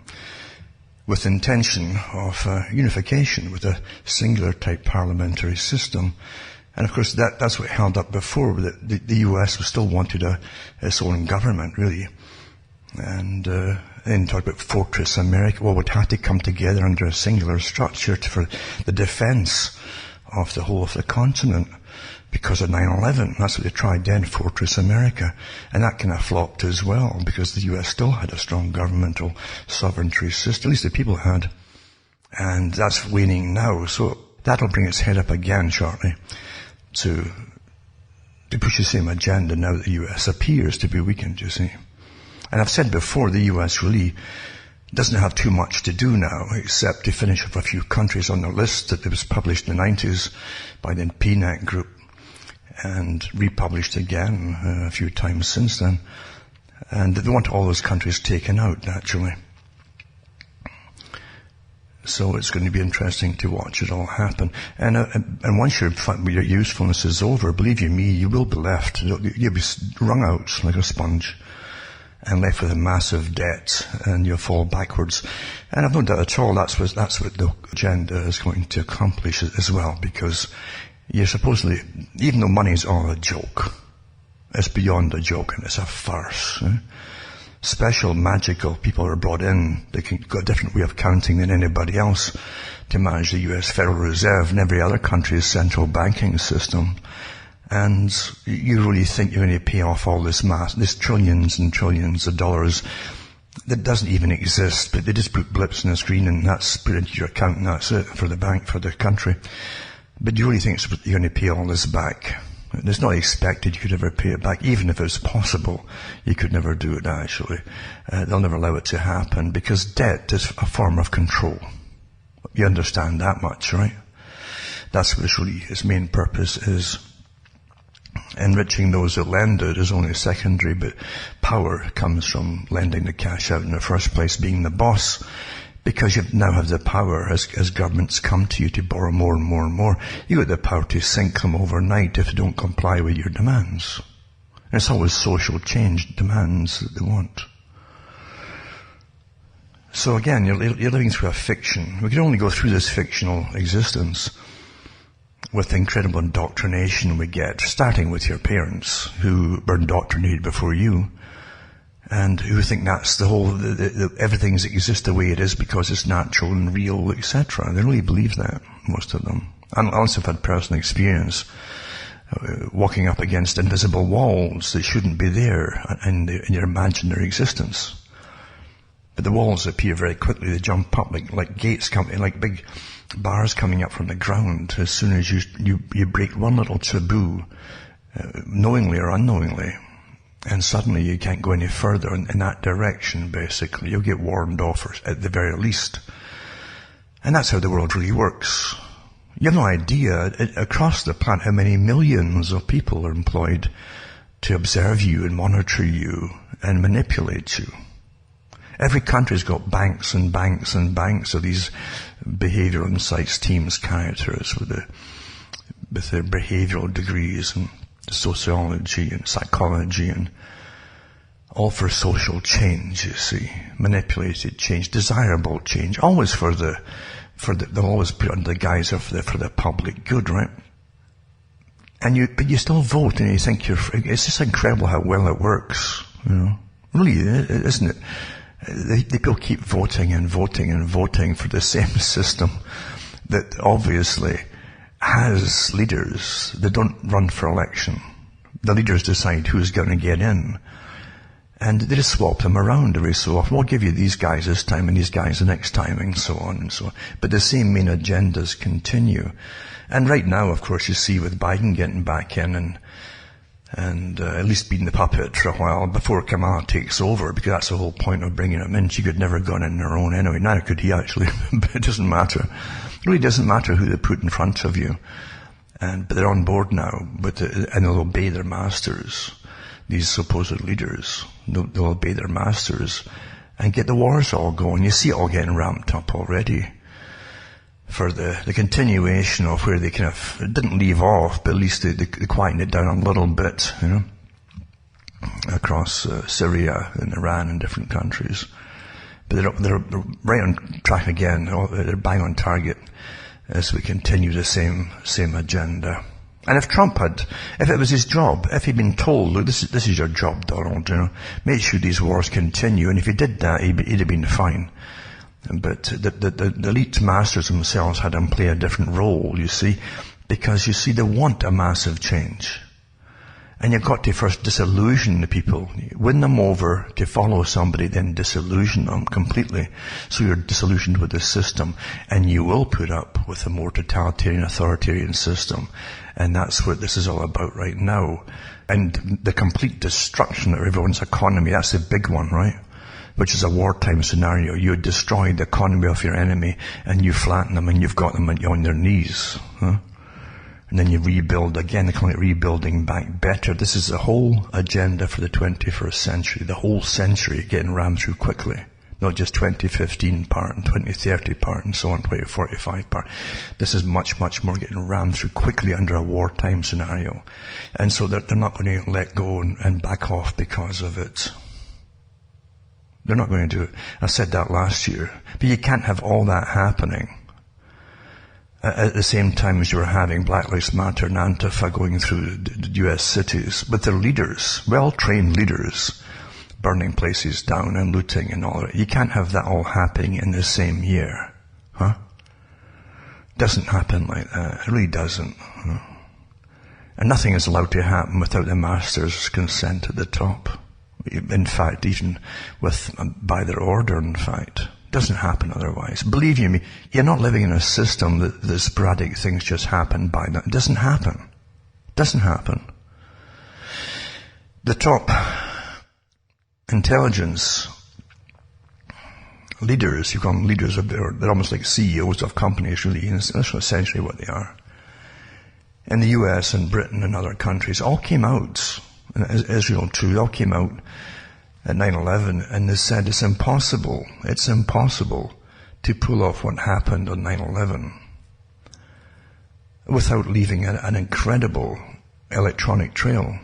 with intention of unification with a singular type parliamentary system. And of course that's what held up before. The US still wanted its own government, really. And then talk about Fortress America. Well, we'd have to come together under a singular structure for the defense of the whole of the continent because of 9/11. That's what they tried then, Fortress America. And that kind of flopped as well, because the US still had a strong governmental sovereignty system. At least the people had. And that's waning now. So that'll bring its head up again shortly to push the same agenda now that the US appears to be weakened, you see. And I've said before, the US really doesn't have too much to do now, except to finish off a few countries on the list that was published in the 90s by the PNAC group and republished again a few times since then. And they want all those countries taken out, naturally. So it's going to be interesting to watch it all happen. And once your usefulness is over, believe you me, you will be left. You'll be wrung out like a sponge and left with a massive debt, and you'll fall backwards. And I've no doubt at all that's what the agenda is going to accomplish as well, because you're supposedly, even though money is all a joke, it's beyond a joke and it's a farce. special magical people are brought in. They can got a different way of counting than anybody else to manage the US Federal Reserve and every other country's central banking system. And you really think you're going to pay off all this trillions and trillions of dollars that doesn't even exist, but they just put blips on the screen and that's put into your account and that's it for the bank, for the country. But you really think you're going to pay all this back? It's not expected you could ever pay it back. Even if it was possible, you could never do it actually. They'll never allow it to happen because debt is a form of control. You understand that much, right? That's what its main purpose is. Enriching those that lend it is only secondary, but power comes from lending the cash out in the first place, being the boss, because you now have the power as governments come to you to borrow more and more and more. You got the power to sink them overnight if they don't comply with your demands. And it's always social change demands that they want. So again, you're living through a fiction. We can only go through this fictional existence with the incredible indoctrination we get, starting with your parents who were indoctrinated before you and who think that's the whole, everything exists the way it is because it's natural and real, etc. They really believe that, most of them. Unless I've had personal experience walking up against invisible walls that shouldn't be there in your imaginary existence. But the walls appear very quickly. They jump up like gates coming, like big bars coming up from the ground as soon as you break one little taboo, knowingly or unknowingly, and suddenly you can't go any further in that direction, basically. You'll get warned off at the very least. And that's how the world really works. You have no idea across the planet how many millions of people are employed to observe you and monitor you and manipulate you. Every country's got banks and banks and banks of these behavioral insights teams, characters with their behavioral degrees and sociology and psychology, and all for social change, you see. Manipulated change, desirable change, always they'll always put it under the guise of for the public good, right? But you still vote and you think it's just incredible how well it works, you know. Really, isn't it? People keep voting and voting and voting for the same system that obviously has leaders that don't run for election. The leaders decide who's going to get in. And they just swap them around every so often. We'll give you these guys this time and these guys the next time and so on and so on. But the same main agendas continue. And right now, of course, you see with Biden getting back in and at least being the puppet for a while before Kamala takes over, because that's the whole point of bringing him in. She could never have gone in her own anyway. Neither could he actually, but it doesn't matter. It really doesn't matter who they put in front of you. But they're on board now, and they'll obey their masters. These supposed leaders, they'll obey their masters and get the wars all going. You see it all getting ramped up already for the continuation of where they kind of didn't leave off, but at least they quietened it down a little bit, you know, across Syria and Iran and different countries. But they're right on track again. They're bang on target as we continue the same agenda. And if it was his job, if he'd been told, look, this is your job, Donald, you know, make sure these wars continue, and if he did that, he'd have been fine. But the elite masters themselves had him play a different role, you see, because you see, they want a massive change. And you've got to first disillusion the people, win them over to follow somebody, then disillusion them completely. So you're disillusioned with the system, and you will put up with a more totalitarian, authoritarian system. And that's what this is all about right now. And the complete destruction of everyone's economy, that's the big one, right? Which is a wartime scenario. You destroy the economy of your enemy, and you flatten them, and you've got them on their knees. Huh? And then you rebuild again. They call it rebuilding back better. This is the whole agenda for the 21st century. The whole century getting rammed through quickly. Not just 2015 part and 2030 part and so on, 2045 part. This is much, much more getting rammed through quickly under a wartime scenario. And so they're not going to let go and back off because of it. They're not going to do it. I said that last year. But you can't have all that happening at the same time as you're having Black Lives Matter and Antifa going through the US cities with their leaders, well-trained leaders, burning places down and looting and all that. You can't have that all happening in the same year. Huh? Doesn't happen like that. It really doesn't. Huh? And nothing is allowed to happen without the master's consent at the top. In fact, even by their order, in fact. It doesn't happen otherwise. Believe you me, you're not living in a system that the sporadic things just happen by them. It doesn't happen. It doesn't happen. The top intelligence leaders, you call them leaders, they're almost like CEOs of companies, really, and that's essentially what they are. In the US and Britain and other countries, all came out, Israel too, all came out at 9/11, and they said it's impossible to pull off what happened on 9/11 without leaving an incredible electronic trail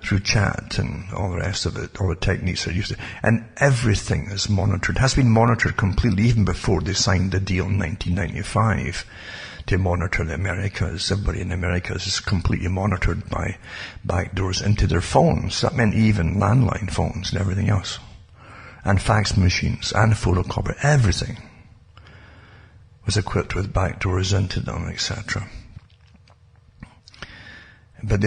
through chat and all the rest of it, all the techniques that used to, and everything is monitored, has been monitored completely, even before they signed the deal in 1995 to monitor the Americas. Everybody in the Americas is completely monitored by backdoors into their phones. That meant even landline phones and everything else, and fax machines and photocopier. Everything was equipped with backdoors into them, etc. But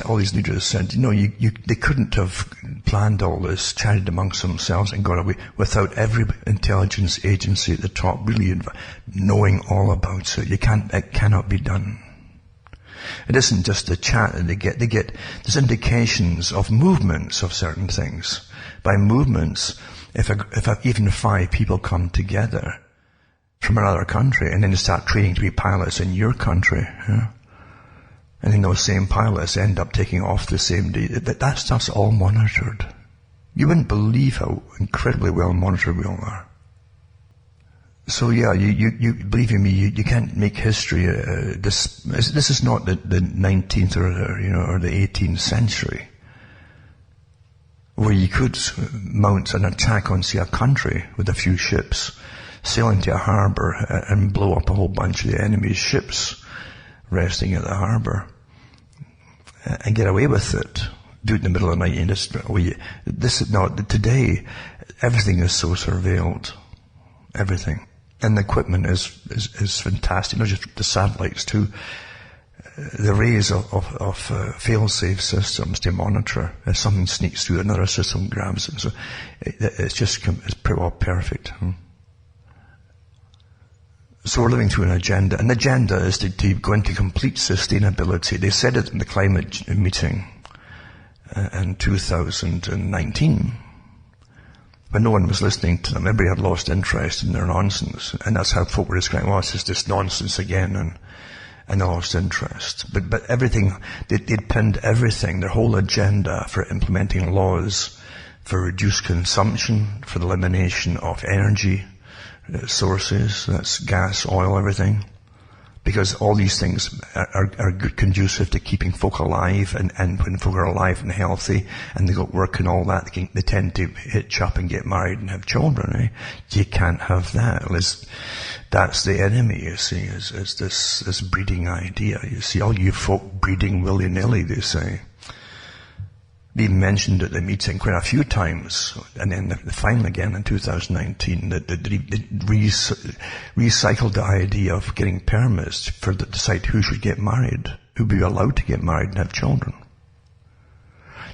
all these leaders said, they couldn't have planned all this, chatted amongst themselves and got away without every intelligence agency at the top really knowing all about it. It cannot be done. It isn't just the chat that they get. There's indications of movements of certain things. By movements, if even 5 people come together from another country and then they start training to be pilots in your country, and then those same pilots end up taking off the same day. That stuff's all monitored. You wouldn't believe how incredibly well monitored we all are. So yeah, you believe in me, you can't make history. This is not the 19th or the 18th century, where you could mount an attack on, say, a country with a few ships, sail into a harbour and blow up a whole bunch of the enemy's ships resting at the harbour, and get away with it. Do it in the middle of the night. Today, everything is so surveilled. Everything. And the equipment is fantastic. Not just the satellites too. The rays of fail-safe systems to monitor. If something sneaks through, another system grabs it. So it's pretty well perfect. So we're living through an agenda. And the agenda is to go into complete sustainability. They said it in the climate meeting in 2019. But no one was listening to them. Everybody had lost interest in their nonsense. And that's how folk were describing, it's just this nonsense again, and they lost interest. But everything, they'd pinned everything, their whole agenda for implementing laws for reduced consumption, for the elimination of energy sources, that's gas, oil, everything. Because all these things are good, conducive to keeping folk alive, and when folk are alive and healthy, and they got work and all that, they tend to hitch up and get married and have children, You can't have that. That's the enemy, you see, is this breeding idea. You see, all you folk breeding willy-nilly, they say. They mentioned at the meeting quite a few times, and then finally again in 2019, that they recycled the idea of getting permits to decide who should get married, who would be allowed to get married and have children.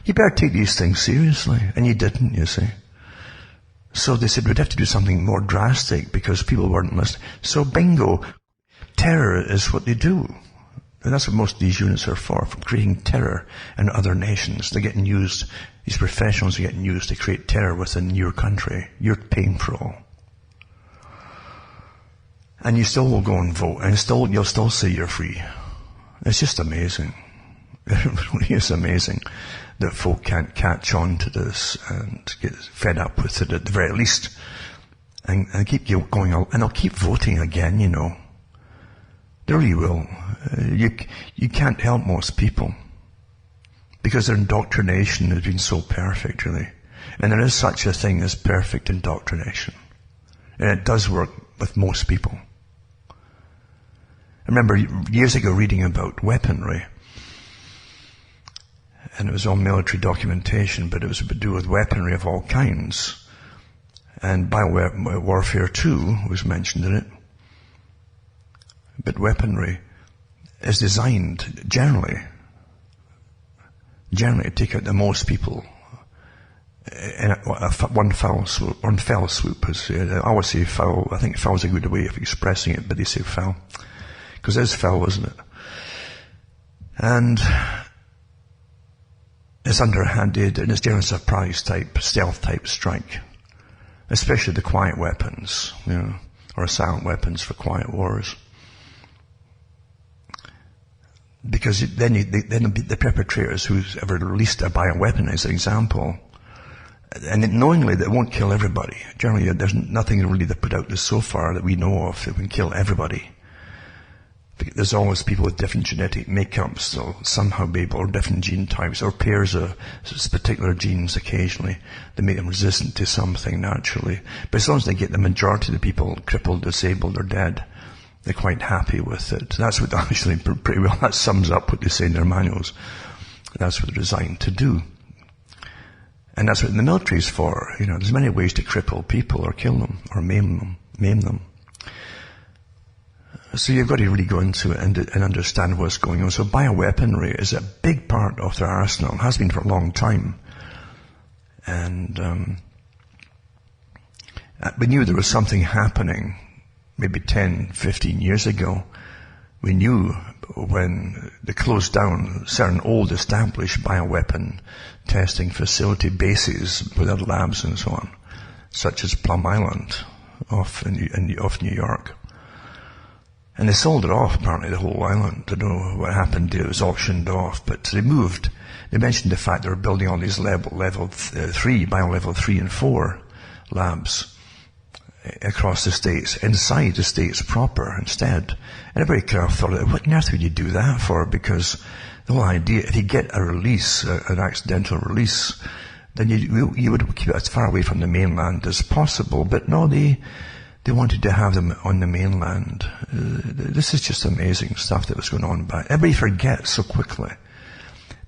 You better take these things seriously, and you didn't, you see. So they said we'd have to do something more drastic because people weren't listening. So bingo, terror is what they do. And that's what most of these units are for creating terror in other nations. They're getting used, these professionals are getting used to create terror within your country. You're paying for all. And you still will go and vote, and you'll still say you're free. It's just amazing. It really is amazing that folk can't catch on to this and get fed up with it at the very least. And keep going, and they'll keep voting again, They really will. You can't help most people because their indoctrination has been so perfect, really. And there is such a thing as perfect indoctrination. And it does work with most people. I remember years ago reading about weaponry. and it was all military documentation, but it was to do with weaponry of all kinds. And biowarfare too was mentioned in it. But weaponry is designed generally to take out the most people in one fell swoop. I always say foul. I think foul is a good way of expressing it, but they say foul. Because it is foul, isn't it? And it's underhanded, and it's generally surprise type, stealth type strike. Especially the quiet weapons, or silent weapons for quiet wars. Because then the perpetrators who's ever released a bioweapon, as an example, and knowingly that it won't kill everybody. Generally, there's nothing really that put out this so far that we know of that can kill everybody. There's always people with different genetic makeups, they'll somehow be able, or different gene types, or pairs of particular genes occasionally that make them resistant to something naturally. But as long as they get the majority of the people crippled, disabled, or dead, they're quite happy with it. That's what actually pretty well, that sums up what they say in their manuals. That's what they're designed to do. And that's what the military is for. There's many ways to cripple people or kill them or maim them. So you've got to really go into it and understand what's going on. So bioweaponry is a big part of their arsenal. It has been for a long time. And we knew there was something happening maybe 10, 15 years ago. We knew when they closed down certain old established bioweapon testing facility bases with other labs and so on, such as Plum Island off New York. And they sold it off, apparently, the whole island. I don't know what happened there. It was auctioned off, but they moved. They mentioned the fact they were building all these level 3, bio-level 3 and 4 labs across the states, inside the states proper instead. And everybody kind of thought, what on earth would you do that for? Because the whole idea, if you get a release, an accidental release, then you would keep it as far away from the mainland as possible. But no, they wanted to have them on the mainland. This is just amazing stuff that was going on back. Everybody forgets so quickly.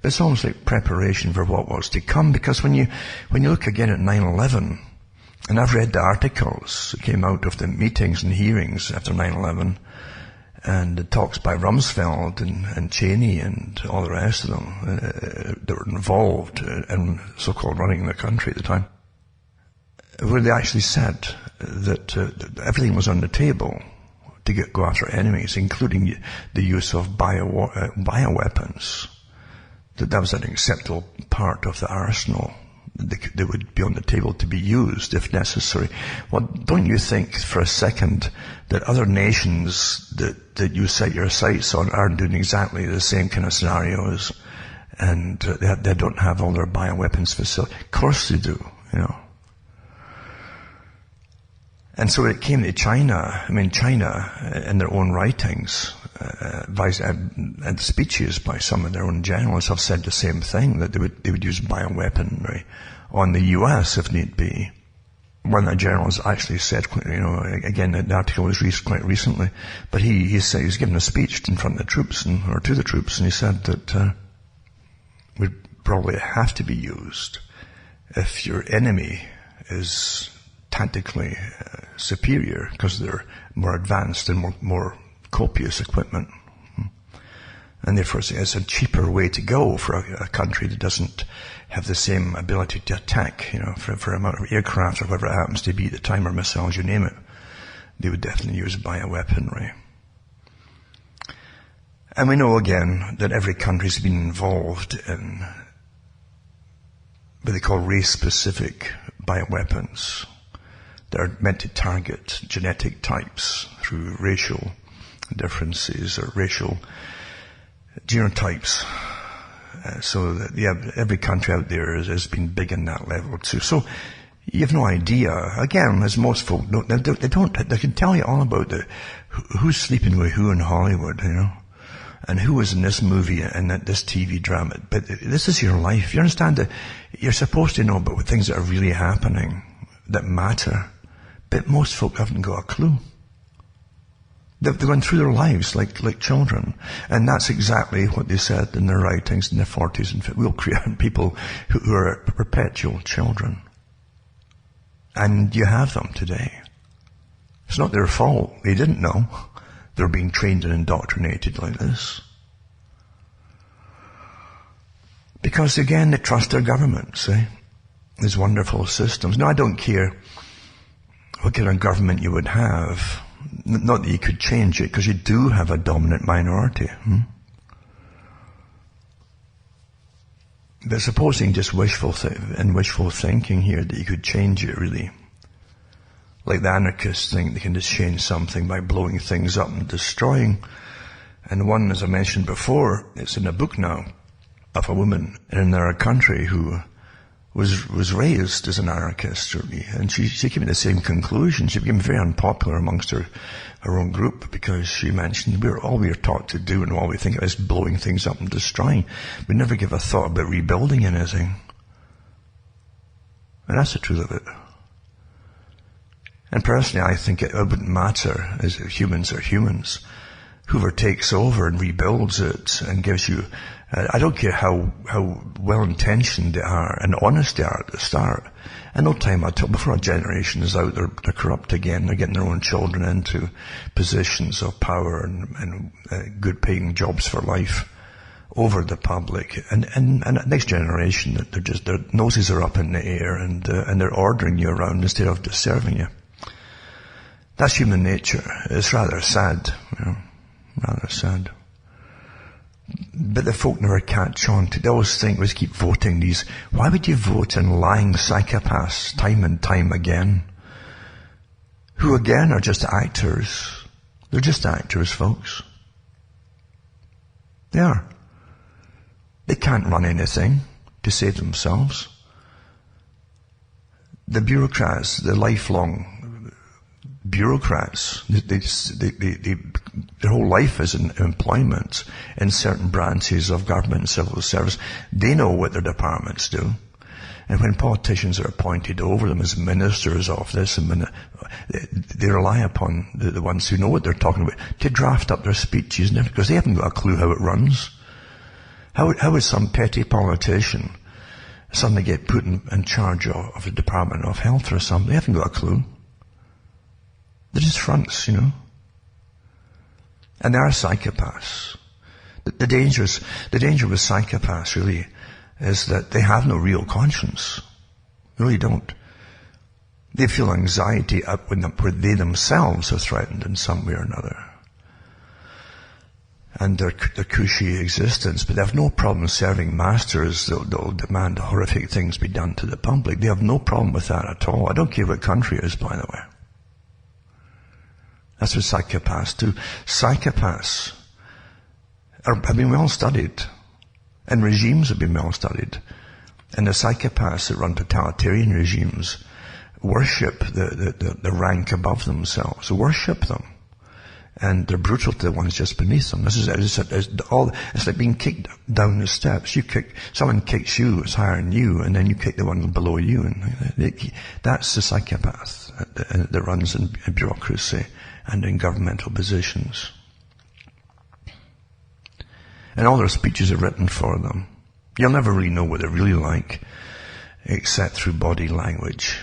But it's almost like preparation for what was to come, because when you look again at 9/11, and I've read the articles that came out of the meetings and hearings after 9/11, and the talks by Rumsfeld and Cheney and all the rest of them that were involved in so-called running the country at the time, where they actually said that everything was on the table to go after enemies, including the use of bioweapons. That was an acceptable part of the arsenal. They would be on the table to be used if necessary. Well, don't you think for a second that other nations that you set your sights on are doing exactly the same kind of scenarios, and they don't have all their bioweapons facilities? Of course they do, And so when it came to China, China, in their own writings, and speeches by some of their own generals have said the same thing, that they would use bioweaponry on the US if need be. One of the generals actually said, again, the article was released quite recently, but he said, he was giving a speech in front of the troops, or to the troops, and he said that would probably have to be used if your enemy is tactically superior, because they're more advanced and more copious equipment. And therefore it's a cheaper way to go for a country that doesn't have the same ability to attack, for amount of aircraft or whatever it happens to be at the time, or missiles, you name it. They would definitely use bioweaponry. And we know again that every country's been involved in what they call race-specific bioweapons. They're meant to target genetic types through racial differences or racial genotypes. So that, every country out there has been big in that level too. So you have no idea. Again, as most folk don't, they can tell you all about who's sleeping with who in Hollywood, and who was in this movie and this TV drama. But this is your life. You understand that you're supposed to know about things that are really happening, that matter. But most folk haven't got a clue. They've gone through their lives like children. And that's exactly what they said in their writings in the 40s and 50s. We'll create people who are perpetual children. And you have them today. It's not their fault. They didn't know. They're being trained and indoctrinated like this. Because again, they trust their governments, These wonderful systems. Now, I don't care what kind of government you would have. Not that you could change it, because you do have a dominant minority. But supposing just wishful thinking here that you could change it really. Like the anarchists think they can just change something by blowing things up and destroying. And one, as I mentioned before, it's in a book now, of a woman in our country who was raised as an anarchist, really, and she came to the same conclusion. She became very unpopular amongst her own group because she mentioned all we are taught to do and all we think of is blowing things up and destroying. We never give a thought about rebuilding anything. And that's the truth of it. And personally, I think it wouldn't matter, as humans are humans. Whoever takes over and rebuilds it and gives you, I don't care how well-intentioned they are and honest they are at the start. And no time until before a generation is out, they're corrupt again. They're getting their own children into positions of power and good-paying jobs for life over the public. And the next generation, their noses are up in the air and they're ordering you around instead of just serving you. That's human nature. It's rather sad, rather sad. But the folk never catch on to. They always think, we keep voting these. Why would you vote in lying psychopaths time and time again? Who again are just actors. They're just actors, folks. They are. They can't run anything to save themselves. The bureaucrats, the lifelong bureaucrats, their whole life is in employment in certain branches of government and civil service. They know what their departments do. And when politicians are appointed over them as ministers of this, they rely upon the ones who know what they're talking about to draft up their speeches, because they haven't got a clue how it runs. How would some petty politician suddenly get put in charge of the Department of Health or something? They haven't got a clue. They're just fronts, And they are psychopaths. The danger with psychopaths really is that they have no real conscience. They really don't. They feel anxiety up when they themselves are threatened in some way or another. And their cushy existence, but they have no problem serving masters. They'll demand horrific things be done to the public. They have no problem with that at all. I don't care what country it is, by the way. That's what psychopaths do. Psychopaths have been well studied, and regimes have been well studied. And the psychopaths that run totalitarian regimes worship the rank above themselves, worship them. And they're brutal to the ones just beneath them. It's like being kicked down the steps. Someone kicks you, it's higher than you, and then you kick the one below you. And that's the psychopath that runs in bureaucracy and in governmental positions. And all their speeches are written for them. You'll never really know what they're really like, except through body language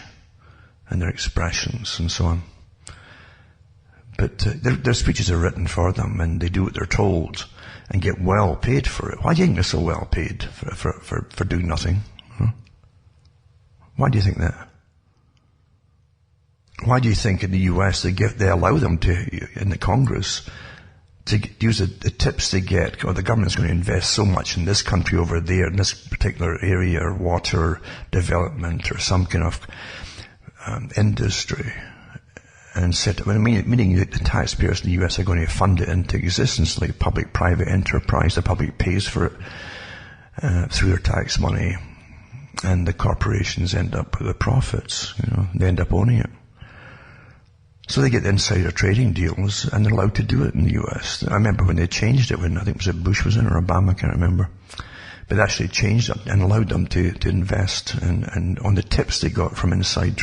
and their expressions and so on. But their speeches are written for them, and they do what they're told and get well paid for it. Why do you think they're so well paid for doing nothing? Why do you think that? Why do you think in the US they allow them to, in the Congress, to use the tips they get, or the government's going to invest so much in this country over there, in this particular area, or water development, or some kind of industry, and meaning that the taxpayers in the US are going to fund it into existence like public-private enterprise. The public pays for it through their tax money, and the corporations end up with the profits. They end up owning it. So they get insider trading deals, and they're allowed to do it in the US. I remember when they changed it, when I think it was Bush was in or Obama, I can't remember, but actually changed it and allowed them to invest and on the tips they got from insiders.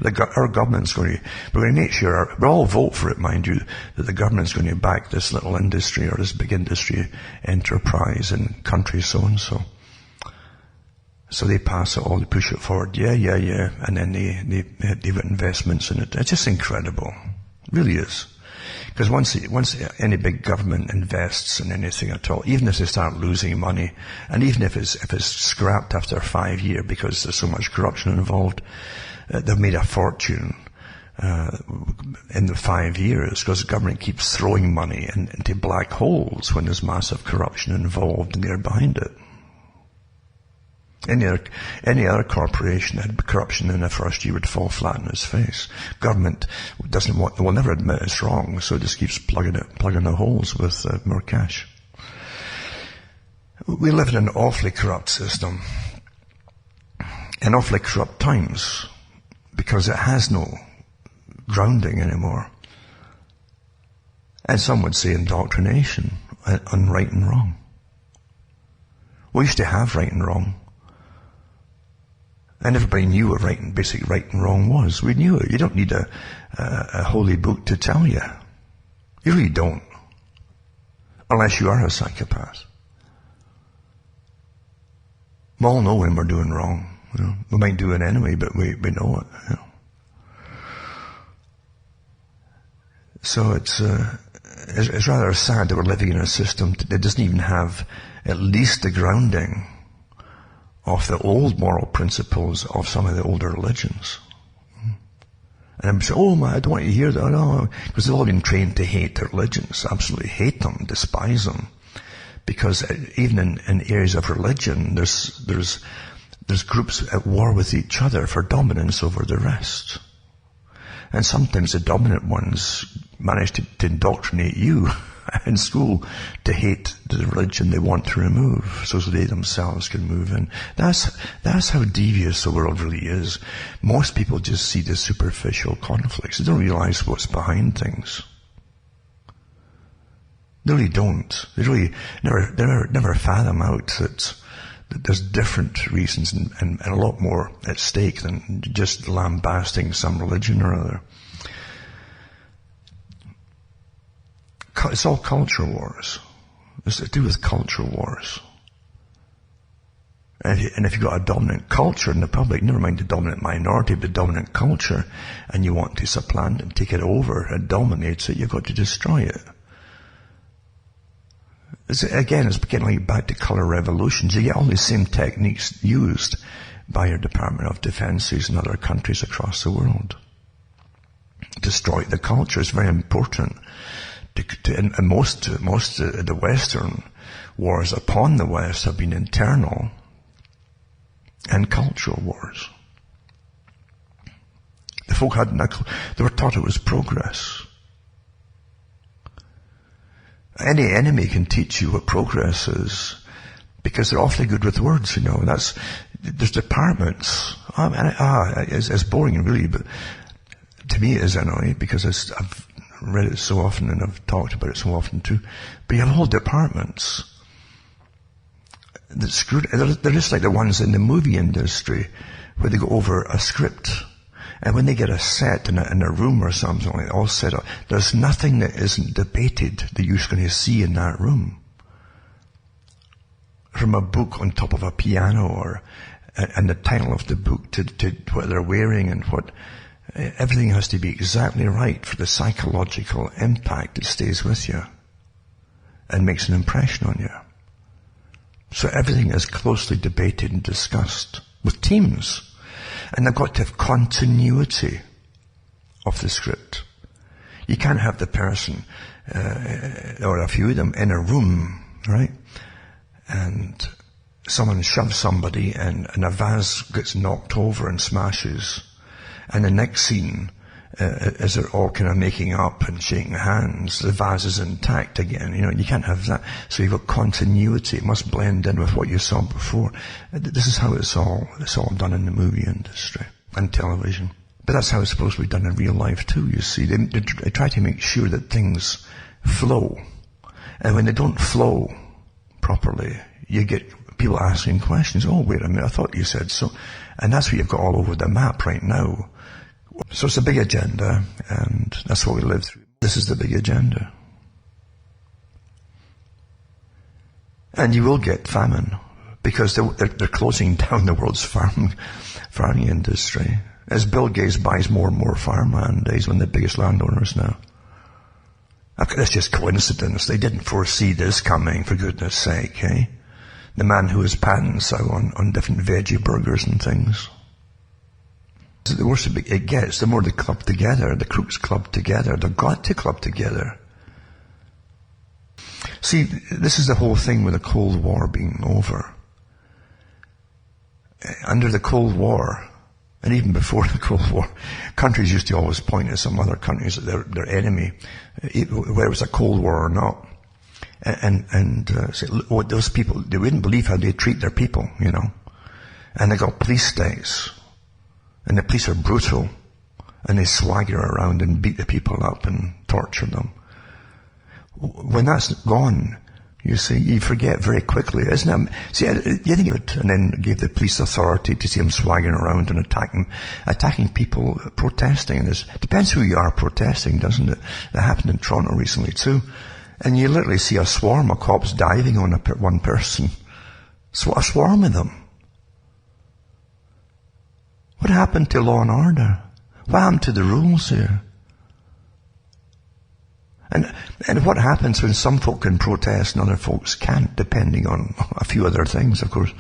Our government's we're going to make sure, we'll all vote for it, mind you, that the government's going to back this little industry or this big industry enterprise in country so-and-so. So they pass it all, they push it forward, yeah, and then they've got investments in it. It's just incredible. It really is. Because once any big government invests in anything at all, even if they start losing money, and even if it's scrapped after 5 years because there's so much corruption involved, they've made a fortune in the 5 years because the government keeps throwing money into black holes when there's massive corruption involved and they're behind it. Any other corporation that had corruption in the first year would fall flat on its face. Government will never admit it's wrong, so it just keeps plugging the holes with more cash. We live in an awfully corrupt system, and awfully corrupt times, because it has no grounding anymore. And some would say indoctrination on right and wrong. We used to have right and wrong. And everybody knew what basic right and wrong was. We knew it. You don't need a holy book to tell you. You really don't. Unless you are a psychopath. We all know when we're doing wrong. You know. We might do it anyway, but we know it. You know. So it's rather sad that we're living in a system that doesn't even have at least the grounding of the old moral principles of some of the older religions. And I'm saying, I don't want you to hear that. No, because they've all been trained to hate their religions, absolutely hate them, despise them. Because even in areas of religion, there's groups at war with each other for dominance over the rest. And sometimes the dominant ones manage to indoctrinate you in school to hate the religion they want to remove, so they themselves can move in. That's how devious the world really is. Most people just see the superficial conflicts. They don't realize what's behind things. They really don't. They really never fathom out that there's different reasons and a lot more at stake than just lambasting some religion or other. It's all culture wars. It's to do with culture wars. And if you've got a dominant culture in the public, never mind the dominant minority, but the dominant culture, and you want to supplant and take it over and dominate it, you've got to destroy it. It's getting like back to colour revolutions. You get all these same techniques used by your Department of Defences in other countries across the world. Destroy the culture is very important. And most of the Western wars upon the West have been internal and cultural wars. The folk they were taught it was progress. Any enemy can teach you what progress is because they're awfully good with words, you know. There's departments. It's boring really, but to me it is annoying because I've read it so often and I've talked about it so often too. But you have whole departments that screwed. They're just like the ones in the movie industry where they go over a script. And when they get a set in a room or something like that, all set up, there's nothing that isn't debated that you're going to see in that room. From a book on top of a piano and the title of the book to what they're wearing and what. Everything has to be exactly right for the psychological impact that stays with you and makes an impression on you. So everything is closely debated and discussed with teams. And they've got to have continuity of the script. You can't have the person, or a few of them, in a room, right? And someone shoves somebody and a vase gets knocked over and smashes. And the next scene, as they're all kind of making up and shaking hands, the vase is intact again. You know, you can't have that. So you've got continuity. It must blend in with what you saw before. This is how it's all done in the movie industry and television. But that's how it's supposed to be done in real life too, you see. They try to make sure that things flow. And when they don't flow properly, you get people asking questions. Oh, wait a minute, I thought you said so. And that's what you've got all over the map right now. So it's a big agenda, and that's what we live through. This is the big agenda. And you will get famine, because they're closing down the world's farming industry. As Bill Gates buys more and more farmland, he's one of the biggest landowners now. That's just coincidence. They didn't foresee this coming, for goodness sake, eh? The man who has patents out on different veggie burgers and things. The worse it gets, the more they club together, the crooks club together. They've got to club together. See, this is the whole thing with the Cold War being over. Under the Cold War, and even before the Cold War, countries used to always point at some other countries as their enemy, whether it was a Cold War or not. And say, oh, those people, they wouldn't believe how they treat their people, you know. And they got police states. And the police are brutal. And they swagger around and beat the people up and torture them. When that's gone, you see, you forget very quickly, isn't it? See, you think of it, and then gave the police authority to see them swaggering around and attacking people protesting. And it depends who you are protesting, doesn't it? That happened in Toronto recently too. And you literally see a swarm of cops diving on one person. So a swarm of them. What happened to law and order? What happened to the rules here? And what happens when some folk can protest and other folks can't, depending on a few other things, of course.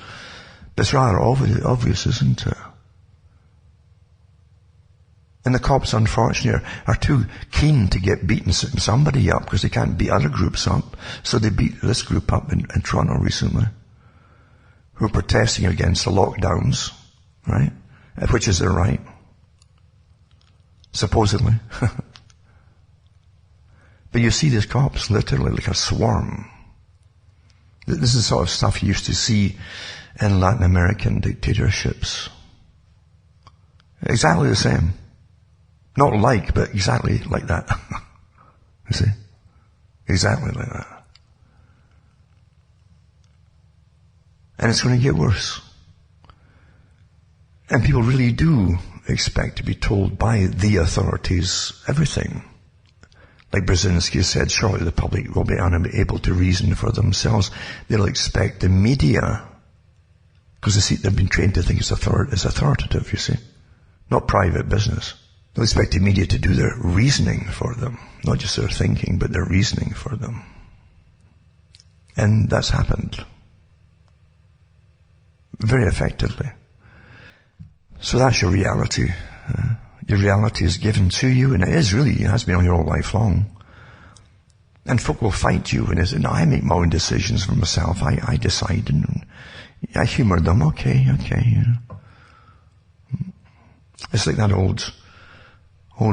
But it's rather obvious, isn't it? And the cops, unfortunately, are too keen to get beating somebody up because they can't beat other groups up. So they beat this group up in Toronto recently, who are protesting against the lockdowns, right? Which is their right, supposedly. But you see these cops literally like a swarm. This is the sort of stuff you used to see in Latin American dictatorships. Exactly the same. Not like, but exactly like that. You see? Exactly like that. And it's going to get worse. And people really do expect to be told by the authorities everything. Like Brzezinski said, surely the public will be unable to reason for themselves. They'll expect the media, because they've been trained to think it's authoritative, you see. Not private business. They'll expect the media to do their reasoning for them. Not just their thinking, but their reasoning for them. And that's happened. Very effectively. So that's your reality. Your reality is given to you, and it has been on your whole life long. And folk will fight you, and no, I make my own decisions for myself. I decide, and I humour them. Okay. You know. It's like that old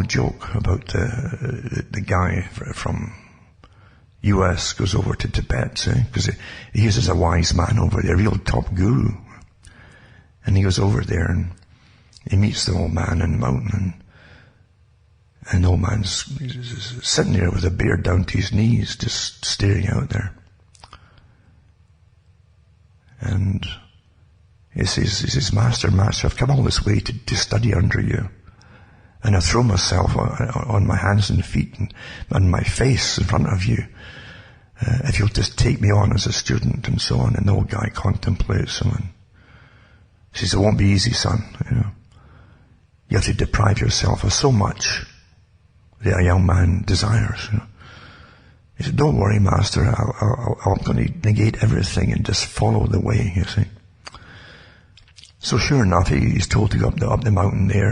joke about the guy from US goes over to Tibet, because he is a wise man over there, a real top guru. And he goes over there and he meets the old man in the mountain, and the old man's sitting there with a beard down to his knees, just staring out there. And he says, Master, I've come all this way to study under you. And I throw myself on my hands and feet and on my face in front of you. If you'll just take me on as a student and so on. And the old guy contemplates him and says, it won't be easy, son. You know, you have to deprive yourself of so much that a young man desires. You know. He said, don't worry, Master. I'm going to negate everything and just follow the way, you see. So sure enough, he's told to go up the mountain there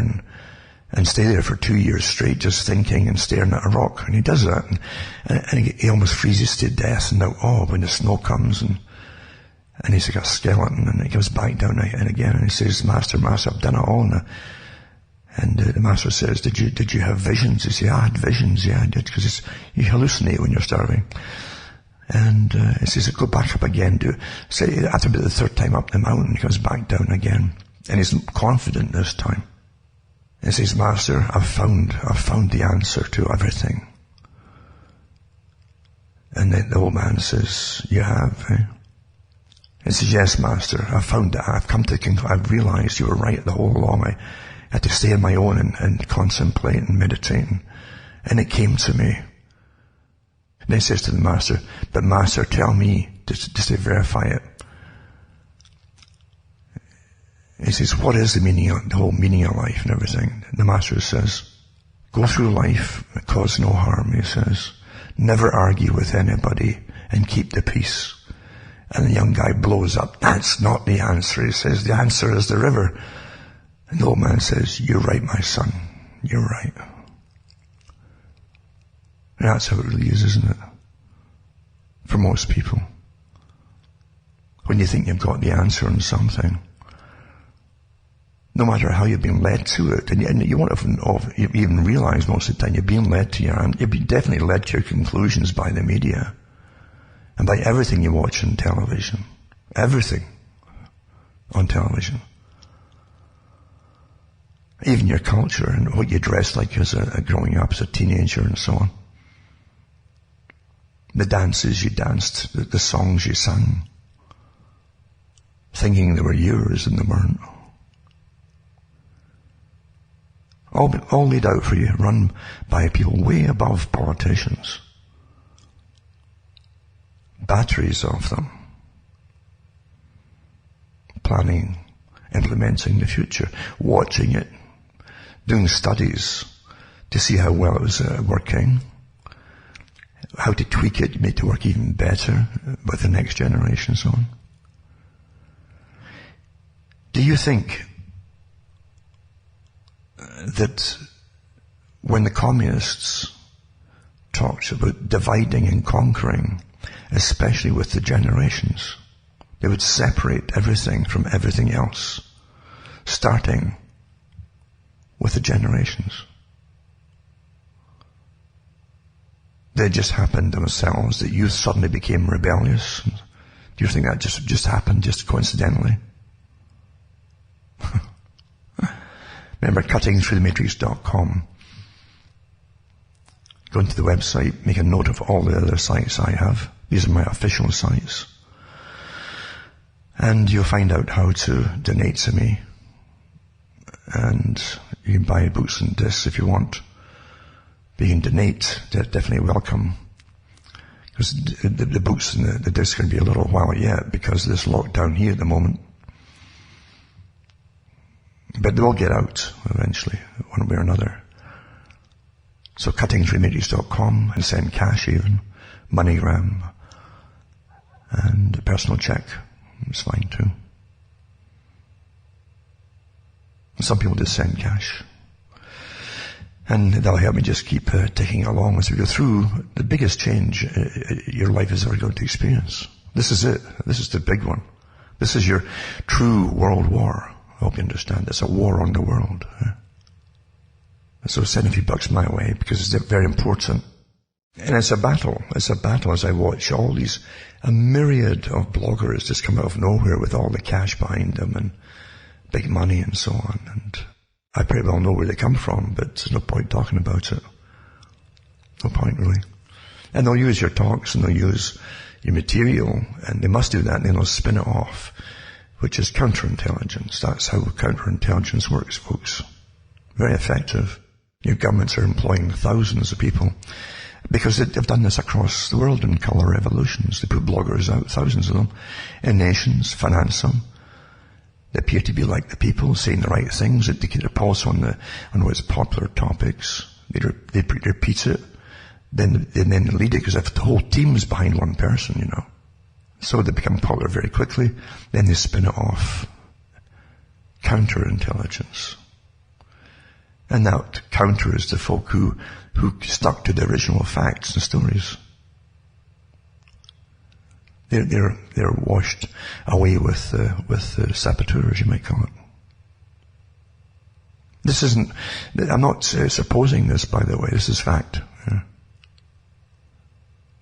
and stay there for 2 years straight, just thinking and staring at a rock. And he does that, and he almost freezes to death. And now, when the snow comes, and he's like a skeleton, and he goes back down again, and he says, Master, I've done it all now. And the Master says, did you have visions? He says, I had visions, yeah, I did, because you hallucinate when you're starving. And he says, go back up again. Say after about the third time up the mountain, he goes back down again, and he's confident this time. He says, Master, I've found the answer to everything. And then the old man says, you have, eh? He says, yes, Master, I've found that. I've come to I've realized you were right the whole along. I had to stay on my own and contemplate and meditate. And it came to me. And then he says to the Master, but Master, tell me, just to verify it. He says, what is the whole meaning of life and everything? And the Master says, go through life, cause no harm, he says. Never argue with anybody and keep the peace. And the young guy blows up. That's not the answer. He says, the answer is the river. And the old man says, you're right, my son. You're right. And that's how it really is, isn't it? For most people. When you think you've got the answer on something, no matter how you've been led to it, and you won't even realize most of the time you're being led to you've been definitely led to your conclusions by the media. And by everything you watch on television. Everything on television. Even your culture and what you dressed like as growing up as a teenager and so on. The dances you danced, the songs you sang. Thinking they were yours and they weren't. All laid out for you, run by people way above politicians. Batteries of them. Planning, implementing the future, watching it, doing studies to see how well it was working, how to tweak it, make it work even better with the next generation and so on. Do you think that when the communists talked about dividing and conquering, especially with the generations, they would separate everything from everything else, starting with the generations? They just happened themselves, that you suddenly became rebellious. Do you think that just happened just coincidentally? Remember, cuttingthroughthematrix.com. Go into the website, make a note of all the other sites I have. These are my official sites. And you'll find out how to donate to me. And you can buy books and discs if you want. But you can donate. They're definitely welcome. Because the books and the discs are going to be a little while yet because of this lockdown here at the moment. But they will get out eventually, one way or another. So cuttingthroughthematrix.com and send cash even, MoneyGram, and a personal check. It's fine too. And some people just send cash. And that'll help me just keep ticking along as we go through the biggest change your life is ever going to experience. This is it. This is the big one. This is your true world war. I hope you understand. It's a war on the world. So send a few bucks my way because it's very important. And it's a battle. It's a battle as I watch all these, a myriad of bloggers just come out of nowhere with all the cash behind them and big money and so on. And I pretty well know where they come from, but there's no point talking about it. No point really. And they'll use your talks and they'll use your material, and they must do that, and then they'll spin it off, which is counterintelligence. That's how counterintelligence works, folks. Very effective. Your governments are employing thousands of people because they've done this across the world in color revolutions. They put bloggers out, thousands of them, in nations, finance them. They appear to be like the people, saying the right things. They get their pulse on what's popular topics. They repeat it. Then they lead it, because if the whole team's behind one person, So they become popular very quickly. Then they spin it off. Counterintelligence. And that counters the folk who stuck to the original facts and stories. They're washed away with saboteurs, you might call it. This isn't, I'm not supposing this, by the way, this is fact.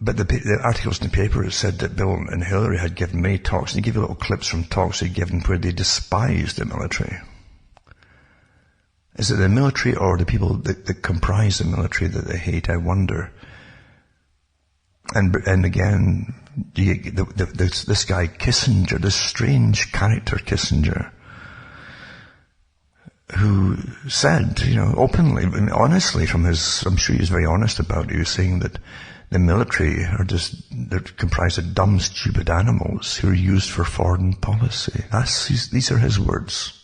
But the articles in the paper said that Bill and Hillary had given many talks, and they give you little clips from talks they'd given where they despised the military. Is it the military or the people that comprise the military that they hate? I wonder. And again, you get this guy Kissinger, this strange character Kissinger, who said, openly, honestly from his, I'm sure he's very honest about it, he was saying that the military they're comprised of dumb, stupid animals who are used for foreign policy. These are his words.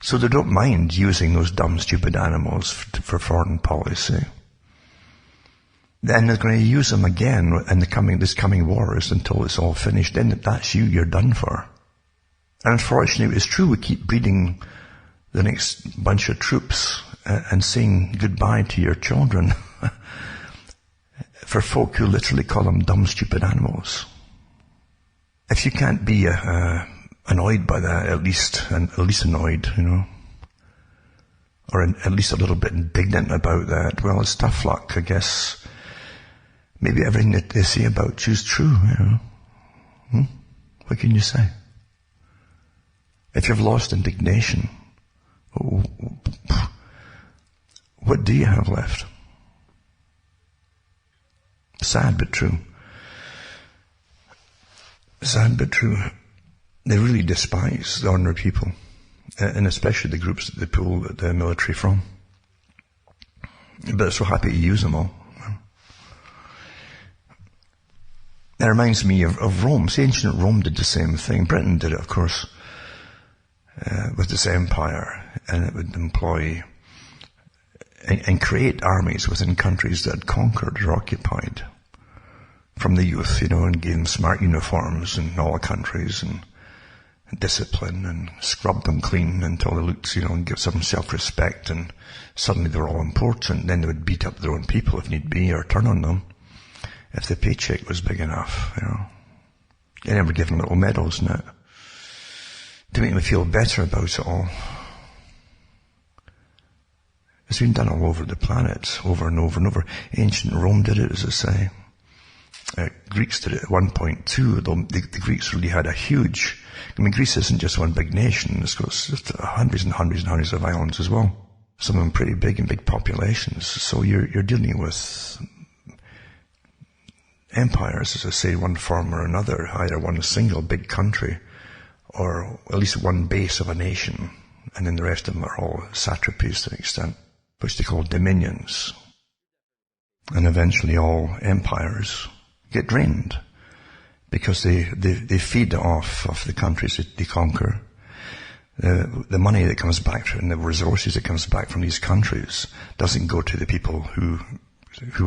So they don't mind using those dumb, stupid animals for foreign policy. Then they're going to use them again in this coming wars until it's all finished. Then that's you're done for. And unfortunately, it's true, we keep breeding the next bunch of troops and saying goodbye to your children for folk who literally call them dumb, stupid animals. If you can't be annoyed by that, at least annoyed, or at least a little bit indignant about that, well, it's tough luck, I guess. Maybe everything that they say about you is true, What can you say? If you've lost indignation, what do you have left? Sad but true. Sad but true. They really despise the ordinary people, and especially the groups that they pull the military from. But they're so happy to use them all. That reminds me of Rome. See, ancient Rome did the same thing. Britain did it, of course, with this empire, and it would employ and create armies within countries that had conquered or occupied from the youth, and gave them smart uniforms in all the countries and discipline and scrub them clean until they looked, and give some self-respect, and suddenly they were all important. Then they would beat up their own people if need be, or turn on them if the paycheck was big enough, They never give them little medals now to make them feel better about it all. It's been done all over the planet, over and over and over. Ancient Rome did it, as I say. Greeks did it at one point too, though the Greeks really had a huge... Greece isn't just one big nation. It's got hundreds and hundreds and hundreds of islands as well. Some of them pretty big and big populations. So you're dealing with empires, as I say, one form or another, either one single big country or at least one base of a nation, and then the rest of them are all satrapies to an extent, which they call dominions. And eventually all empires get drained because they feed off of the countries that they conquer. The money that comes back and the resources that comes back from these countries doesn't go to the people who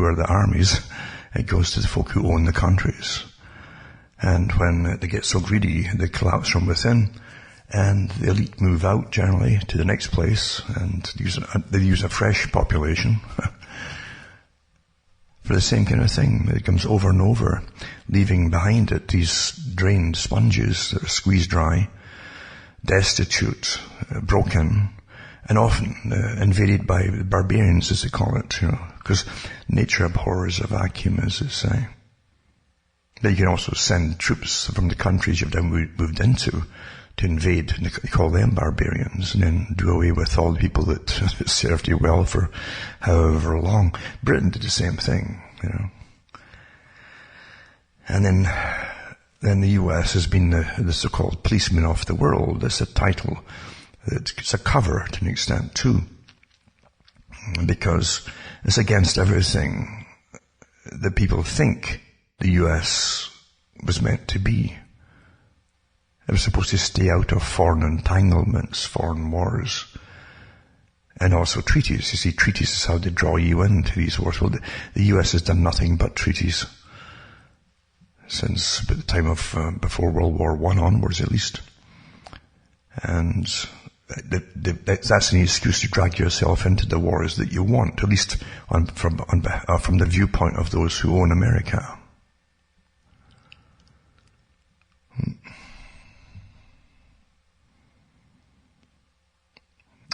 are the armies. It goes to the folk who own the countries. And when they get so greedy, they collapse from within, and the elite move out generally to the next place, and they use a fresh population for the same kind of thing. It comes over and over, leaving behind it these drained sponges that are squeezed dry, destitute, broken, and often invaded by barbarians, as they call it, because nature abhors a vacuum, as they say. But you can also send troops from the countries you've now moved into to invade, and they call them barbarians, and then do away with all the people that served you well for however long. Britain did the same thing, And then the US has been the so-called policeman of the world. That's a title. It's a cover to an extent too, because it's against everything that people think the US was meant to be. It was supposed to stay out of foreign entanglements, foreign wars, and also treaties. You see, treaties is how they draw you into these wars. Well, the US has done nothing but treaties since the time of before World War I onwards, at least. And that's an excuse to drag yourself into the wars that you want, at least from the viewpoint of those who own America.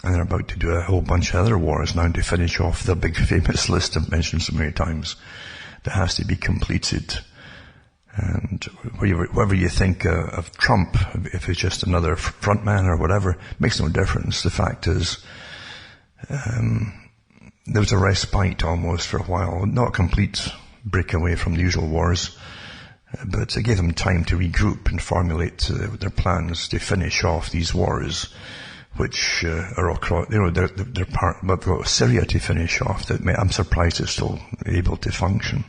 And they're about to do a whole bunch of other wars now to finish off the big famous list I've mentioned so many times that has to be completed. And whatever you think of Trump, if it's just another front man or whatever, makes no difference. The fact is, there was a respite almost for a while, not complete break away from the usual wars. But it gave them time to regroup and formulate their plans to finish off these wars, which are across, they're part, but we've got Syria to finish off. That I'm surprised it's still able to function.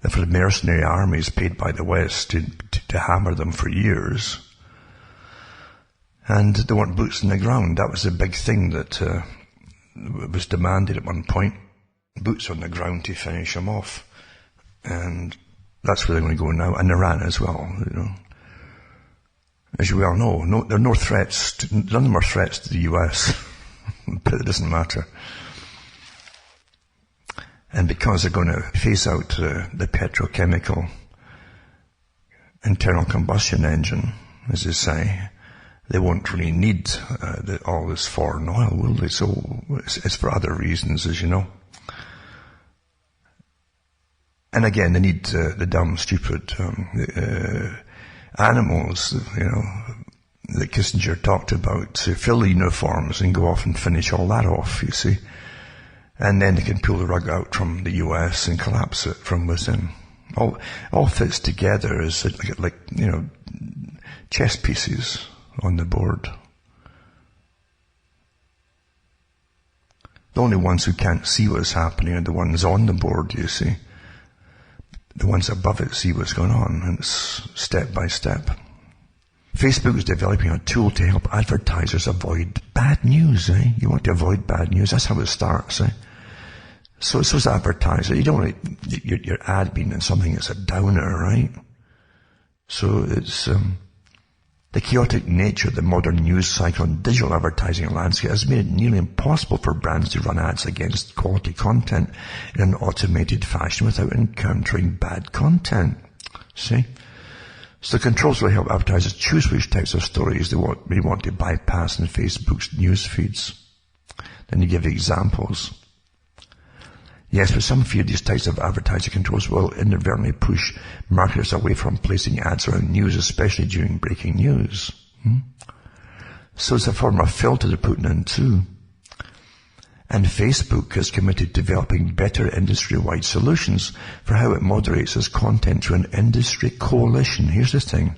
They've had mercenary armies paid by the West to hammer them for years. And they weren't boots on the ground. That was the big thing that was demanded at one point. Boots on the ground to finish them off. And that's where they're going to go now. And Iran as well, As you well know, there are no threats, none of them are threats to the US. But it doesn't matter. And because they're going to phase out the petrochemical internal combustion engine, as they say, they won't really need all this foreign oil, will they? So it's for other reasons, as you know. And again, they need the dumb, stupid animals, that Kissinger talked about, to fill the uniforms and go off and finish all that off, you see. And then they can pull the rug out from the US and collapse it from within. All fits together as like chess pieces on the board. The only ones who can't see what's happening are the ones on the board, you see. The ones above it see what's going on, and it's step by step. Facebook is developing a tool to help advertisers avoid bad news, You want to avoid bad news, that's how it starts, So as advertiser, you don't want your ad being in something that's a downer, right? So it's the chaotic nature of the modern news cycle and digital advertising landscape has made it nearly impossible for brands to run ads against quality content in an automated fashion without encountering bad content. See? So the controls will help advertisers choose which types of stories they want to bypass in Facebook's news feeds. Then you give examples. Yes, but some fear these types of advertising controls will inadvertently push marketers away from placing ads around news, especially during breaking news. So it's a form of filter they're putting in too. And Facebook is committed to developing better industry-wide solutions for how it moderates its content through an industry coalition. Here's the thing.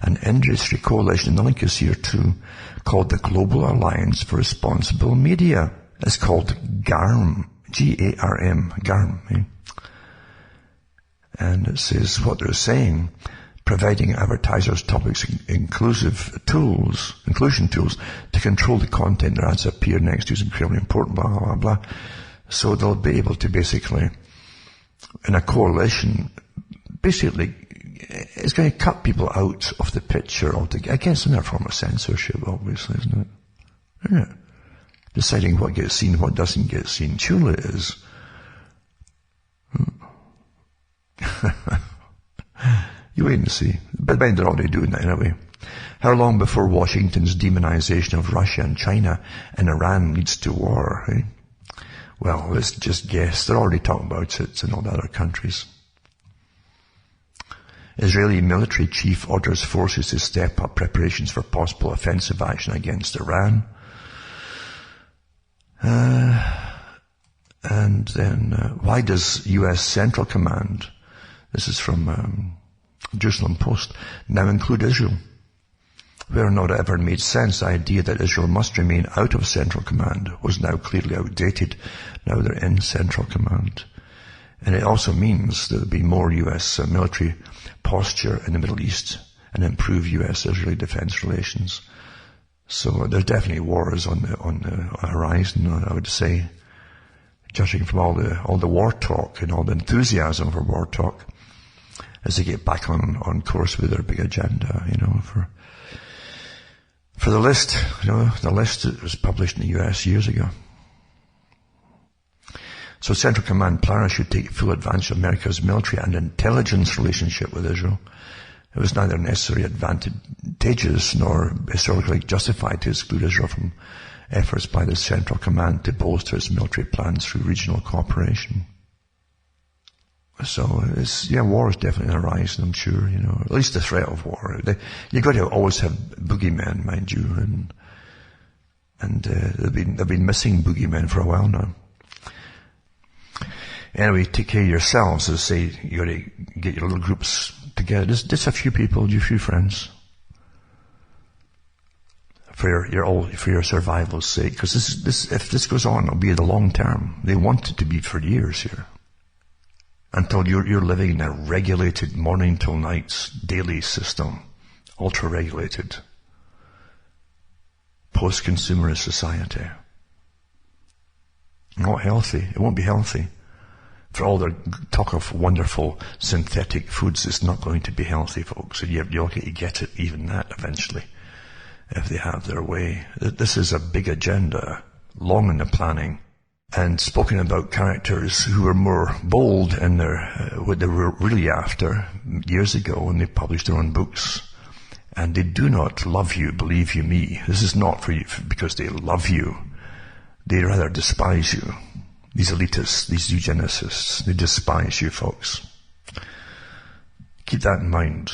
An industry coalition, and the link is here too, called the Global Alliance for Responsible Media. It's called GARM. G-A-R-M, GARM. And it says what they're saying, providing advertisers topics inclusion tools to control the content their ads appear next to is incredibly important, blah, blah, blah. So they'll be able to basically, in a coalition, basically, it's going to cut people out of the picture altogether. I guess in a form of censorship, obviously, isn't it? Isn't it? Deciding what gets seen, what doesn't get seen. Surely it is. You wait and see. But they're already doing that anyway. How long before Washington's demonization of Russia and China and Iran leads to war? Well, let's just guess. They're already talking about it in all the other countries. Israeli military chief orders forces to step up preparations for possible offensive action against Iran. And then, why does U.S. Central Command, this is from Jerusalem Post, now include Israel? Where not ever made sense, the idea that Israel must remain out of Central Command was now clearly outdated. Now they're in Central Command. And it also means there'll be more U.S. military posture in the Middle East and improve U.S.-Israeli defense relations. So there's definitely wars on the horizon, I would say, judging from all the war talk and all the enthusiasm for war talk as they get back on course with their big agenda, for the list, the list that was published in the US years ago. So Central Command planners should take full advantage of America's military and intelligence relationship with Israel. It was neither necessarily advantageous nor historically justified to exclude Israel from efforts by the Central Command to bolster its military plans through regional cooperation. So war is definitely on the rise, I'm sure, at least the threat of war. You've got to always have boogeymen, mind you, and they've been missing boogeymen for a while now. Anyway, take care of yourselves. As I say, you got to get your little groups together. Just a few people, a few friends. For your survival's sake. Because if this goes on, it'll be the long term. They want it to be for years here. Until you're living in a regulated morning till night daily system. Ultra-regulated. Post-consumerist society. Not healthy. It won't be healthy. For all their talk of wonderful synthetic foods, it's not going to be healthy, folks. So you'll get it, even that, eventually, if they have their way. This is a big agenda, long in the planning, and spoken about characters who were more bold in what they were really after years ago when they published their own books. And they do not love you, believe you me. This is not for you because they love you. They rather despise you. These elitists, these eugenicists, they despise you, folks. Keep that in mind.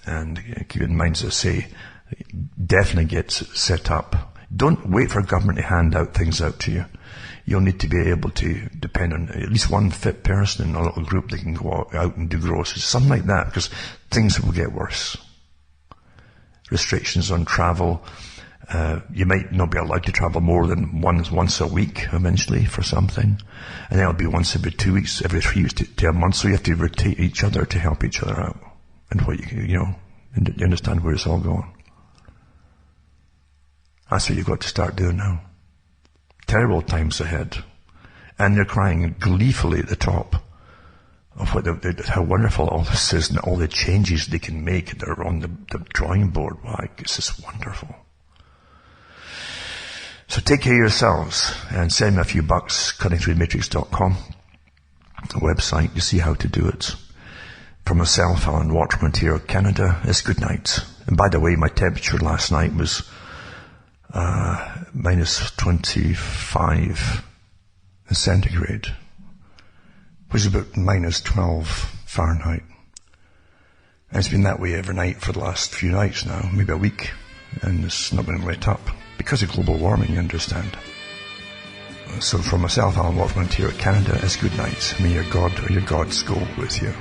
And keep in mind, as I say, definitely get set up. Don't wait for government to hand out things out to you. You'll need to be able to depend on at least one fit person in a little group that can go out and do groceries. Something like that, because things will get worse. Restrictions on travel. You might not be allowed to travel more than once a week eventually for something. And then it'll be once every 2 weeks, every 3 weeks to a month. So you have to rotate each other to help each other out. And you understand where it's all going. That's what you've got to start doing now. Terrible times ahead. And they're crying gleefully at the top of how wonderful all this is and all the changes they can make that are on the drawing board. Wow, it's just wonderful. So take care of yourselves and send me a few bucks, cuttingthroughthematrix.com, the website, to see how to do it. From myself, Alan Watt from Ontario, Canada, it's good night. And by the way, my temperature last night was minus 25 centigrade, which is about minus 12 Fahrenheit. And it's been that way every night for the last few nights now, maybe a week, and it's not going to let up because of global warming, you understand. So from myself, Alan Watt from Ontario, Canada, it's good night. May your God or your gods go with you.